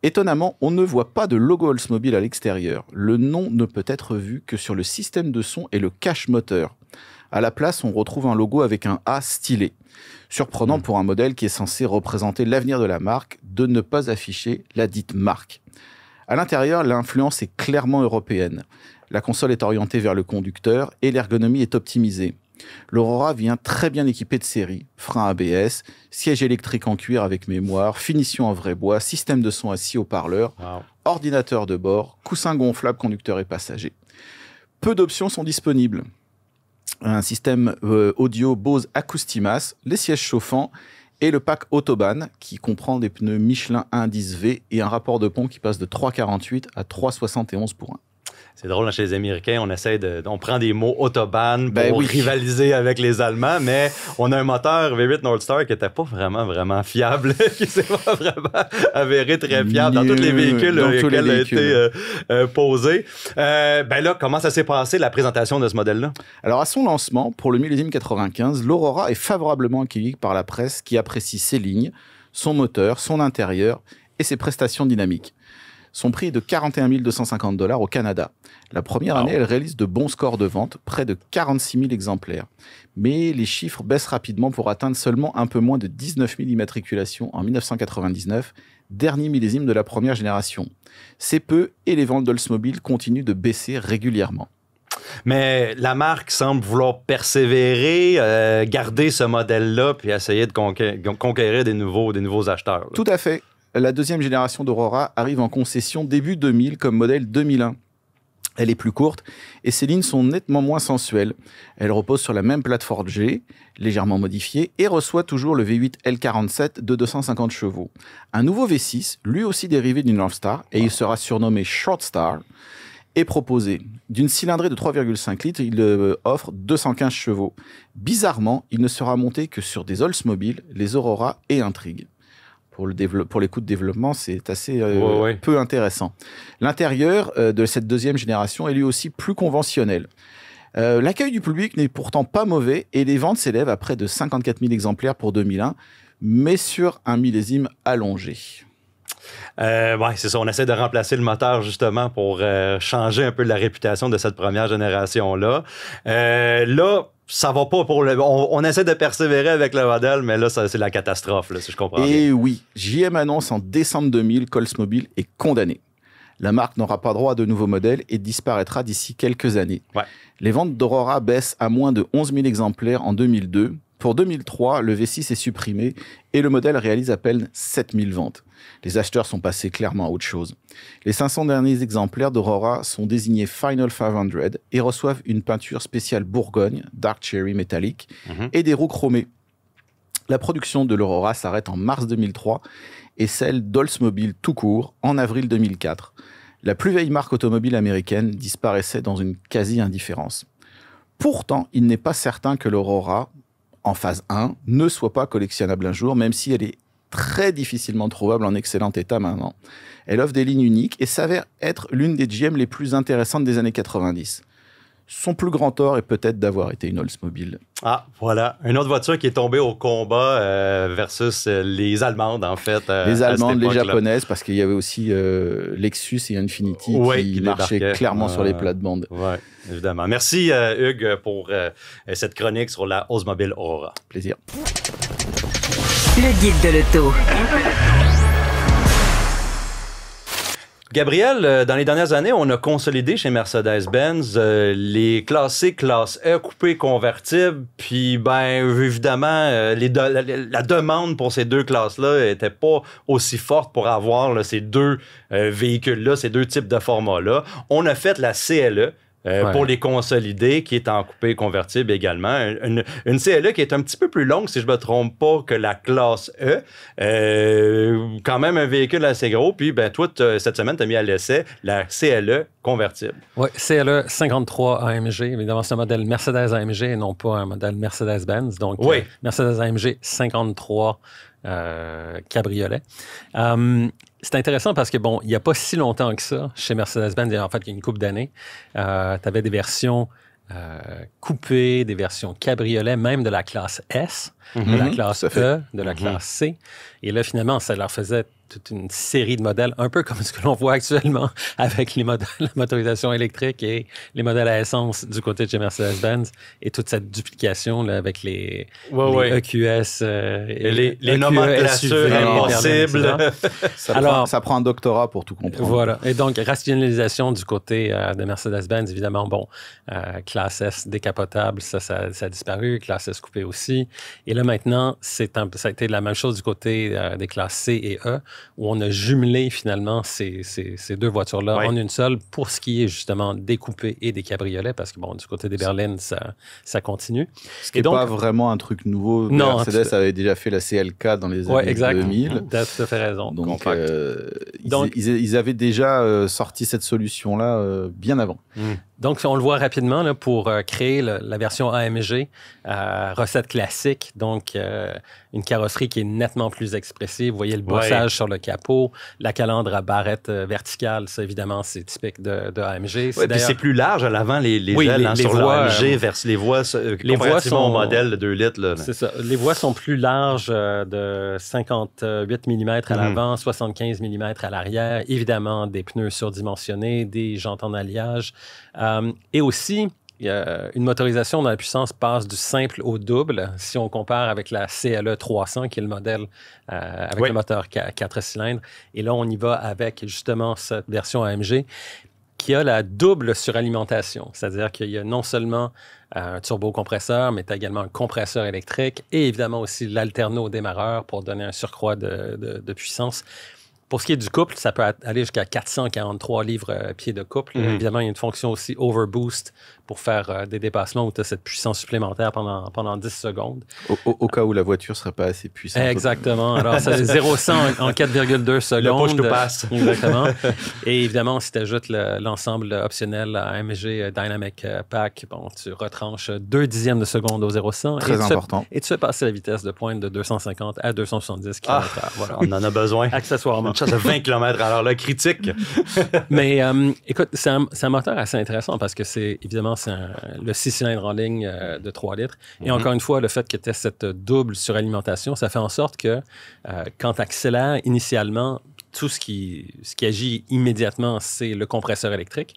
Étonnamment, on ne voit pas de logo Oldsmobile à l'extérieur. Le nom ne peut être vu que sur le système de son et le cache moteur. À la place, on retrouve un logo avec un A stylé. Surprenant pour un modèle qui est censé représenter l'avenir de la marque de ne pas afficher la dite marque. À l'intérieur, l'influence est clairement européenne. La console est orientée vers le conducteur et l'ergonomie est optimisée. L'Aurora vient très bien équipée de série, frein ABS, siège électrique en cuir avec mémoire, finition en vrai bois, système de son assis haut-parleur, ordinateur de bord, coussin gonflable conducteur et passager. Peu d'options sont disponibles. Un système audio Bose Acoustimas, les sièges chauffants et le pack Autobahn qui comprend des pneus Michelin 1.10V et un rapport de pont qui passe de 3,48 à 3,71 pour 1. C'est drôle, chez les Américains, on prend des mots Autobahn pour rivaliser avec les Allemands, mais on a un moteur V8 Northstar qui n'était pas vraiment fiable, qui s'est pas vraiment avéré très fiable dans tous les véhicules auxquels a été posé. Là, comment ça s'est passé, la présentation de ce modèle-là? Alors, à son lancement, pour le millésime 95, l'Aurora est favorablement accueillie par la presse qui apprécie ses lignes, son moteur, son intérieur et ses prestations dynamiques. Son prix est de 41 250 $ au Canada. La première année, elle réalise de bons scores de vente, près de 46 000 exemplaires. Mais les chiffres baissent rapidement pour atteindre seulement un peu moins de 19 000 immatriculations en 1999, dernier millésime de la première génération. C'est peu et les ventes d'Oldsmobile continuent de baisser régulièrement. Mais la marque semble vouloir persévérer, garder ce modèle-là, puis essayer de conquérir des nouveaux acheteurs. Là. Tout à fait. La deuxième génération d'Aurora arrive en concession début 2000 comme modèle 2001. Elle est plus courte et ses lignes sont nettement moins sensuelles. Elle repose sur la même plateforme G, légèrement modifiée, et reçoit toujours le V8 L47 de 250 chevaux. Un nouveau V6, lui aussi dérivé du Northstar, et il sera surnommé Shortstar, est proposé. D'une cylindrée de 3,5 litres, il offre 215 chevaux. Bizarrement, il ne sera monté que sur des Oldsmobile, les Aurora et Intrigue. Pour les coûts de développement, c'est assez peu intéressant. L'intérieur de cette deuxième génération est lui aussi plus conventionnel. L'accueil du public n'est pourtant pas mauvais et les ventes s'élèvent à près de 54 000 exemplaires pour 2001, mais sur un millésime allongé. C'est ça, on essaie de remplacer le moteur justement pour changer un peu la réputation de cette première génération-là. Ça va pas pour on essaie de persévérer avec le modèle, mais là, c'est la catastrophe, là, si je comprends bien. Et oui, JM annonce en décembre 2000 qu'Oldsmobile est condamné. La marque n'aura pas droit à de nouveaux modèles et disparaîtra d'ici quelques années. Les ventes d'Aurora baissent à moins de 11 000 exemplaires en 2002. Pour 2003, le V6 est supprimé et le modèle réalise à peine 7 000 ventes. Les acheteurs sont passés clairement à autre chose. Les 500 derniers exemplaires d'Aurora sont désignés Final 500 et reçoivent une peinture spéciale Bourgogne, Dark Cherry métallique, et des roues chromées. La production de l'Aurora s'arrête en mars 2003 et celle d'Oldsmobile tout court en avril 2004. La plus vieille marque automobile américaine disparaissait dans une quasi-indifférence. Pourtant, il n'est pas certain que l'Aurora, en phase 1, ne soit pas collectionnable un jour, même si elle est très difficilement trouvable en excellent état maintenant. Elle offre des lignes uniques et s'avère être l'une des GM les plus intéressantes des années 90. Son plus grand tort est peut-être d'avoir été une Oldsmobile. Ah, voilà. Une autre voiture qui est tombée au combat versus les Allemandes, en fait. Les Allemandes, les Japonaises, parce qu'il y avait aussi Lexus et Infiniti qui marchaient clairement sur les plates-bandes. Oui, évidemment. Merci, Hugues, pour cette chronique sur la Oldsmobile Aurora. Plaisir. Le guide de l'auto. Gabriel, dans les dernières années, on a consolidé chez Mercedes-Benz les classés classe E coupés convertibles. Puis, ben, évidemment, la demande pour ces deux classes-là n'était pas aussi forte pour avoir là, ces deux véhicules-là, ces deux types de formats-là. On a fait la CLE. Pour les consolider, qui est en coupé convertible également. Une CLE qui est un petit peu plus longue, si je ne me trompe pas, que la classe E. Quand même un véhicule assez gros. Puis, ben, toi, cette semaine, tu as mis à l'essai la CLE convertible. Oui, CLE 53 AMG. Évidemment, c'est un modèle Mercedes AMG et non pas un modèle Mercedes-Benz. Donc, oui. Mercedes AMG 53 cabriolet. C'est intéressant parce que, bon, il n'y a pas si longtemps que ça, chez Mercedes-Benz, en fait, il y a une couple d'années, tu avais des versions coupées, des versions cabriolet, même de la classe S, de la classe E, de la classe C. Et là, finalement, ça leur faisait toute une série de modèles, un peu comme ce que l'on voit actuellement avec les modèles, la motorisation électrique et les modèles à essence du côté de chez Mercedes-Benz et toute cette duplication là, avec les EQS et les nomenclatures impossibles. Ça prend un doctorat pour tout comprendre. Voilà. Et donc, rationalisation du côté de Mercedes-Benz, évidemment, bon, classe S décapotable, ça a disparu, classe S coupée aussi. Et là, maintenant, ça a été la même chose du côté des classes C et E, où on a jumelé finalement ces deux voitures-là en une seule pour ce qui est justement des coupés et des cabriolets, parce que bon, du côté des berlines, ça continue. Ce qui n'est pas vraiment un truc nouveau. Non, Mercedes avait déjà fait la CLK dans les années 2000. Tu as tout à fait raison. Donc, ils avaient déjà sorti cette solution-là bien avant. Donc, on le voit rapidement là, pour créer la version AMG, recette classique, donc une carrosserie qui est nettement plus expressive. Vous voyez le bossage sur le capot, la calandre à barrette verticale, ça évidemment, c'est typique de AMG. Puis c'est plus large à l'avant, les ailes sur l'AMG versus les voies comparativement au modèle de 2 litres. Là. C'est ça. Les voies sont plus larges de 58 mm à l'avant, 75 mm à l'arrière. Évidemment, des pneus surdimensionnés, des jantes en alliage. Et aussi, une motorisation dans la puissance passe du simple au double si on compare avec la CLE 300, qui est le modèle avec le moteur 4 cylindres. Et là, on y va avec justement cette version AMG qui a la double suralimentation. C'est-à-dire qu'il y a non seulement un turbocompresseur, mais tu as également un compresseur électrique et évidemment aussi l'alterno-démarreur pour donner un surcroît de puissance. Pour ce qui est du couple, ça peut aller jusqu'à 443 livres-pieds de couple. Évidemment, il y a une fonction aussi overboost pour faire des dépassements où tu as cette puissance supplémentaire pendant 10 secondes. Au cas où la voiture ne serait pas assez puissante. Exactement. Alors, ça fait 0-100 en 4,2 secondes. Le push to pass. Exactement. Et évidemment, si tu ajoutes l'ensemble optionnel AMG Dynamic Pack, bon, tu retranches 2 dixièmes de seconde au 0-100. Très important. Et tu fais passer la vitesse de pointe de 250 à 270 km/h. Voilà. On en a besoin. Accessoirement. Une chose de 20 km/h, là, critique. Mais écoute, c'est un moteur assez intéressant parce que c'est évidemment le 6 cylindres en ligne de 3 litres. Et encore une fois, le fait que tu aies cette double suralimentation, ça fait en sorte que quand tu accélères initialement, tout ce qui agit immédiatement, c'est le compresseur électrique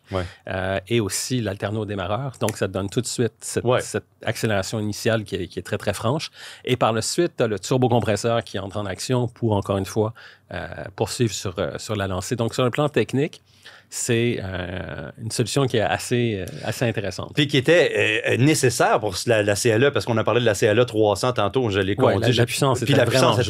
et aussi l'alterno-démarreur. Donc, ça te donne tout de suite cette accélération initiale qui est très, très franche. Et par la suite, tu as le turbocompresseur qui entre en action pour, encore une fois, poursuivre sur la lancée. Donc, sur le plan technique, c'est une solution qui est assez intéressante. Puis qui était nécessaire pour la CLE, parce qu'on a parlé de la CLE 300 tantôt, je l'ai conduit. La puissance n'était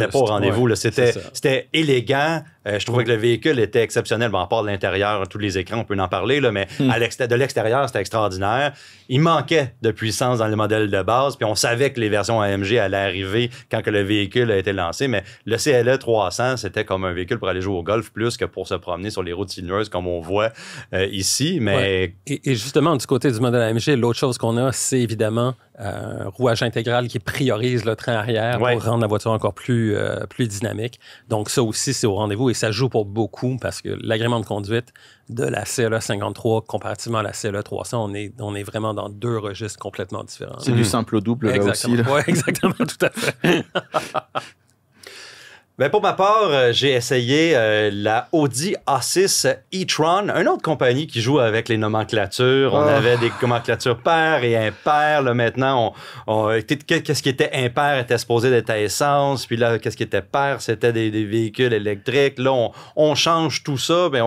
pas au rendez-vous. Là, c'était élégant. Je trouvais que le véhicule était exceptionnel. Bon, à part de l'intérieur, tous les écrans, on peut en parler, là, mais de l'extérieur, c'était extraordinaire. Il manquait de puissance dans le modèle de base, puis on savait que les versions AMG allaient arriver quand que le véhicule a été lancé, mais le CLE 300, c'était comme un véhicule pour aller jouer au golf plus que pour se promener sur les routes sinueuses comme on voit voit ici. Mais... Et justement, du côté du modèle AMG, l'autre chose qu'on a, c'est évidemment un rouage intégral qui priorise le train arrière pour rendre la voiture encore plus dynamique. Donc ça aussi, c'est au rendez-vous et ça joue pour beaucoup parce que l'agrément de conduite de la CLE 53 comparativement à la CLE 300, on est vraiment dans deux registres complètement différents. C'est du simple au double là aussi. Oui, exactement, tout à fait. Ben pour ma part, j'ai essayé la Audi A6 e-tron, une autre compagnie qui joue avec les nomenclatures. On avait des nomenclatures paires et impaires. Là, maintenant, qu'est-ce qui était impair était supposé d'être à essence. Puis là, qu'est-ce qui était pair, c'était des véhicules électriques. Là, on change tout ça. Ben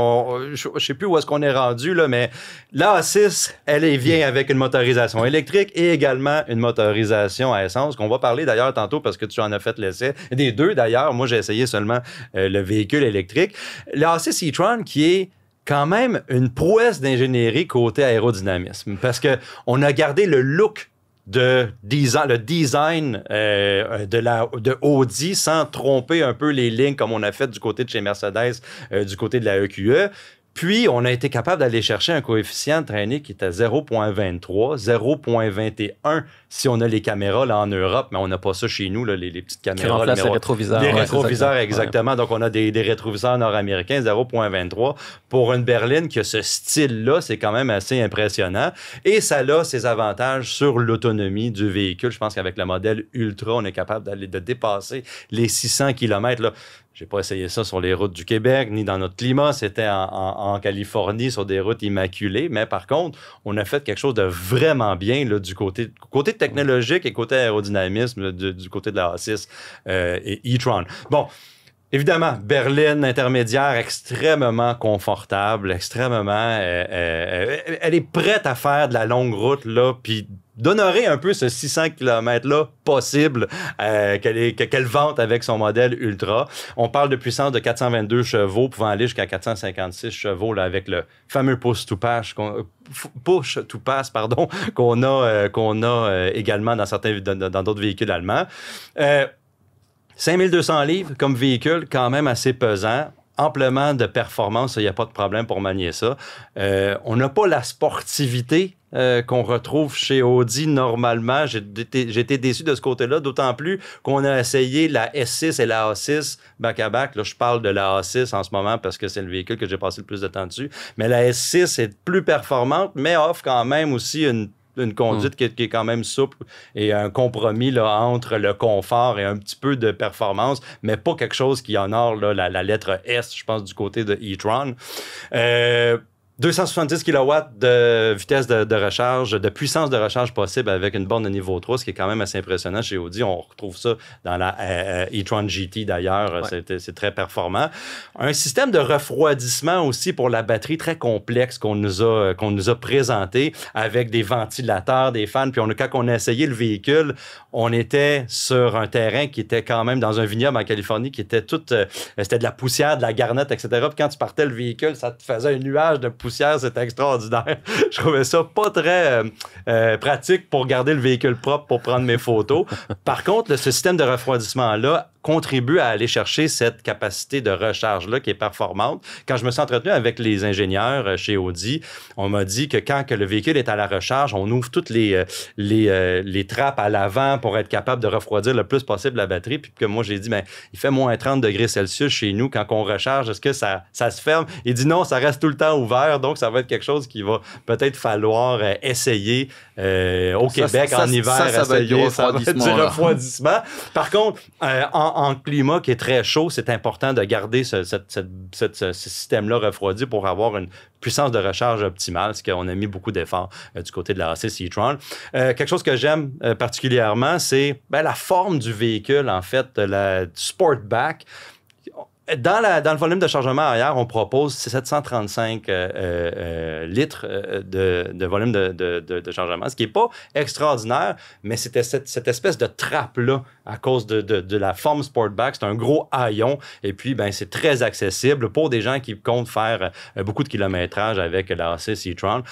je sais plus où est-ce qu'on est rendu, là, mais la A6, elle vient avec une motorisation électrique et également une motorisation à essence, qu'on va parler d'ailleurs tantôt parce que tu en as fait l'essai. Des deux, d'ailleurs. Moi, j'ai essayé seulement le véhicule électrique. La A6 e-tron qui est quand même une prouesse d'ingénierie côté aérodynamisme parce qu'on a gardé le look le design de Audi sans tromper un peu les lignes comme on a fait du côté de chez Mercedes, du côté de la EQE. Puis, on a été capable d'aller chercher un coefficient de traînée qui était 0,23, 0,21 si on a les caméras là en Europe, mais on n'a pas ça chez nous, là, les petites caméras. Qui remplacent les rétroviseurs. Les rétroviseurs, exactement. Ouais. Donc, on a des rétroviseurs nord-américains, 0,23. Pour une berline qui a ce style-là, c'est quand même assez impressionnant. Et ça a ses avantages sur l'autonomie du véhicule. Je pense qu'avec le modèle Ultra, on est capable de dépasser les 600 km. Là. J'ai pas essayé ça sur les routes du Québec, ni dans notre climat. C'était en Californie, sur des routes immaculées. Mais par contre, on a fait quelque chose de vraiment bien là, du côté technologique et côté aérodynamisme du côté de la A6 et e-tron. Bon, évidemment, berline intermédiaire extrêmement confortable, extrêmement... elle est prête à faire de la longue route, là, puis d'honorer un peu ce 600 km-là possible qu'elle vante avec son modèle Ultra. On parle de puissance de 422 chevaux, pouvant aller jusqu'à 456 chevaux là, avec le fameux push-to-pass qu'on a également dans d'autres véhicules allemands. 5200 livres comme véhicule, quand même assez pesant. Amplement de performance, il n'y a pas de problème pour manier ça. On n'a pas la sportivité qu'on retrouve chez Audi normalement. J'ai été déçu de ce côté-là, d'autant plus qu'on a essayé la S6 et la A6 back-à-back. Là, je parle de la A6 en ce moment parce que c'est le véhicule que j'ai passé le plus de temps dessus. Mais la S6 est plus performante, mais offre quand même aussi une conduite qui est quand même souple et un compromis là, entre le confort et un petit peu de performance, mais pas quelque chose qui honore là, la lettre S, je pense, du côté de e-tron. 270 kW de vitesse de recharge, de puissance de recharge possible avec une borne de niveau 3, ce qui est quand même assez impressionnant chez Audi. On retrouve ça dans la e-tron GT d'ailleurs. Ouais. C'est très performant. Un système de refroidissement aussi pour la batterie très complexe qu'on nous a présenté avec des ventilateurs, des fans. Puis quand on a essayé le véhicule, on était sur un terrain qui était quand même dans un vignoble en Californie qui était c'était de la poussière, de la garnette, etc. Puis quand tu partais le véhicule, ça te faisait un nuage de poussière, c'était extraordinaire. Je trouvais ça pas très pratique pour garder le véhicule propre pour prendre mes photos. Par contre, ce système de refroidissement-là contribue à aller chercher cette capacité de recharge-là qui est performante. Quand je me suis entretenu avec les ingénieurs chez Audi, on m'a dit que quand le véhicule est à la recharge, on ouvre toutes les trappes à l'avant pour être capable de refroidir le plus possible la batterie. Puis que moi, j'ai dit, il fait moins 30 degrés Celsius chez nous quand on recharge. Est-ce que ça se ferme? Il dit non, ça reste tout le temps ouvert. Donc, ça va être quelque chose qui va peut-être falloir essayer au Québec en hiver. Ça va être du refroidissement. Par contre, en climat qui est très chaud, c'est important de garder ce système-là refroidi pour avoir une puissance de recharge optimale, ce qu'on a mis beaucoup d'efforts du côté de la A6 e-tron. Quelque chose que j'aime particulièrement, c'est la forme du véhicule, en fait, du Sportback. Dans le volume de chargement arrière, on propose 735 litres de volume de chargement, ce qui n'est pas extraordinaire, mais c'était cette espèce de trappe-là à cause de la forme Sportback. C'est un gros haillon et puis c'est très accessible pour des gens qui comptent faire beaucoup de kilométrage avec la A6 e-tron.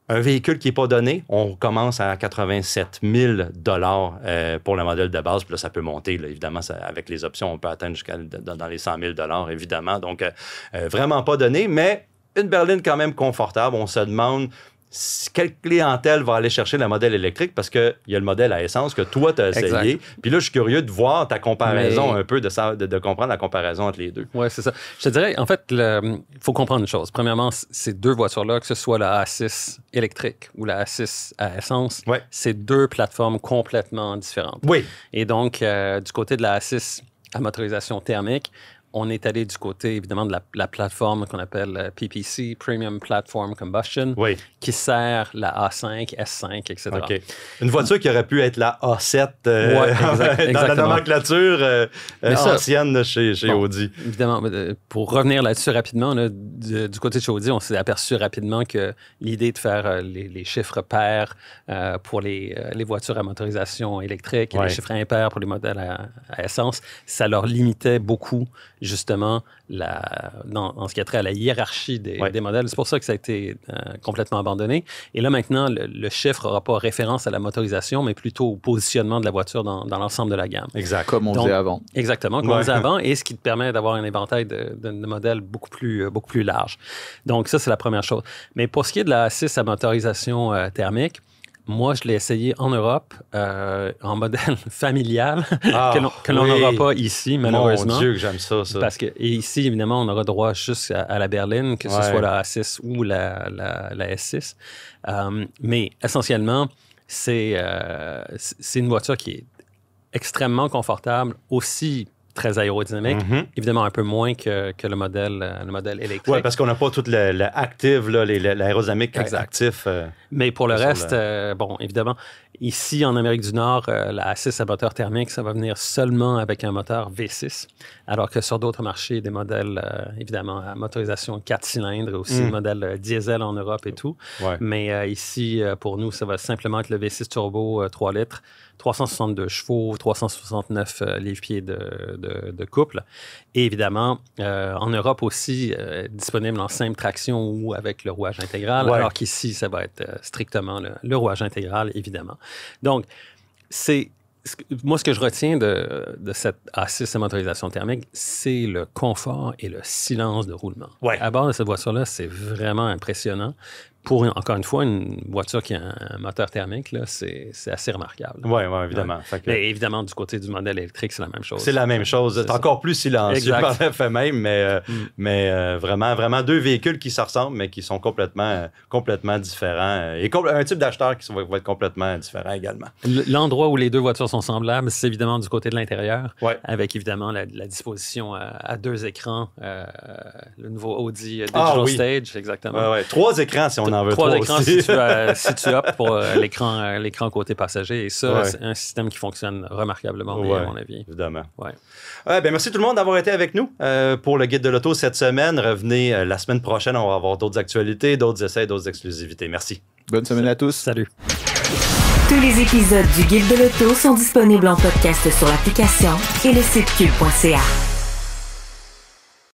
Un véhicule qui n'est pas donné, on commence à 87 000 $ pour le modèle de base. Puis là, ça peut monter, là, évidemment, avec les options, on peut atteindre jusqu'à dans les 100 000 $, évidemment. Donc, vraiment pas donné, mais une berline quand même confortable. On se demande quelle clientèle va aller chercher le modèle électrique parce qu'il y a le modèle à essence que toi, tu as essayé. Puis là, je suis curieux de voir ta comparaison un peu, de comprendre la comparaison entre les deux. Oui, c'est ça. Je te dirais, en fait, il faut comprendre une chose. Premièrement, ces deux voitures-là, que ce soit la A6 électrique ou la A6 à essence, c'est deux plateformes complètement différentes. Oui. Et donc, du côté de la A6 à motorisation thermique, on est allé du côté, évidemment, de la plateforme qu'on appelle PPC, Premium Platform Combustion, qui sert la A5, S5, etc. Okay. Une voiture qui aurait pu être la A7 dans la nomenclature ancienne chez Audi. Évidemment, pour revenir là-dessus rapidement, là, du côté de chez Audi, on s'est aperçu rapidement que l'idée de faire les chiffres pairs pour les voitures à motorisation électrique et les chiffres impairs pour les modèles à essence, ça leur limitait beaucoup justement en ce qui a trait à la hiérarchie des modèles. C'est pour ça que ça a été complètement abandonné. Et là, maintenant, le chiffre n'aura pas référence à la motorisation, mais plutôt au positionnement de la voiture dans l'ensemble de la gamme. Exact. Comme on disait avant. Exactement, comme on disait avant, et ce qui te permet d'avoir un éventail de modèles beaucoup plus large. Donc ça, c'est la première chose. Mais pour ce qui est de la A6 à motorisation thermique, moi, je l'ai essayé en Europe, en modèle familial, que l'on n'aura pas ici, malheureusement. Mon Dieu, que j'aime ça. Parce que ici, évidemment, on aura droit juste à la berline, que ce soit la A6 ou la S6. Mais essentiellement, c'est une voiture qui est extrêmement confortable, aussi très aérodynamique, évidemment un peu moins que le modèle électrique. Oui, parce qu'on n'a pas tout l'active, l'aérodynamique actif. Mais pour le reste, bon, évidemment, ici en Amérique du Nord, la A6 à moteur thermique, ça va venir seulement avec un moteur V6, alors que sur d'autres marchés, des modèles, évidemment, à motorisation 4 cylindres, aussi le modèle diesel en Europe et tout. Ouais. Mais ici, pour nous, ça va simplement être le V6 turbo 3 litres, 362 chevaux, 369 livres-pieds de couple. Et évidemment, en Europe aussi, disponible en simple traction ou avec le rouage intégral, alors qu'ici, ça va être strictement le rouage intégral, évidemment. Donc, moi, ce que je retiens de cette A6 à motorisation thermique, c'est le confort et le silence de roulement. Ouais. À bord de cette voiture-là, c'est vraiment impressionnant. Pour, encore une fois, une voiture qui a un moteur thermique, là, c'est assez remarquable. Oui, évidemment. Ouais. Mais évidemment, du côté du modèle électrique, c'est la même chose. C'est la même chose. C'est encore plus silencieux par l'effet même, mais vraiment deux véhicules qui se ressemblent, mais qui sont complètement différents. Et un type d'acheteur qui va être complètement différent également. L'endroit où les deux voitures sont semblables, c'est évidemment du côté de l'intérieur, avec évidemment la disposition à deux écrans, le nouveau Audi Digital Stage, exactement. Ouais. 3 écrans si on en veut 3 écrans aussi. si tu optes pour l'écran côté passager. Et ça, c'est un système qui fonctionne remarquablement bien, à mon avis. Évidemment. Merci tout le monde d'avoir été avec nous pour le Guide de l'auto cette semaine. Revenez la semaine prochaine. On va avoir d'autres actualités, d'autres essais, d'autres exclusivités. Merci. Bonne semaine à tous. Salut. Tous les épisodes du Guide de l'auto sont disponibles en podcast sur l'application et le site cube.ca.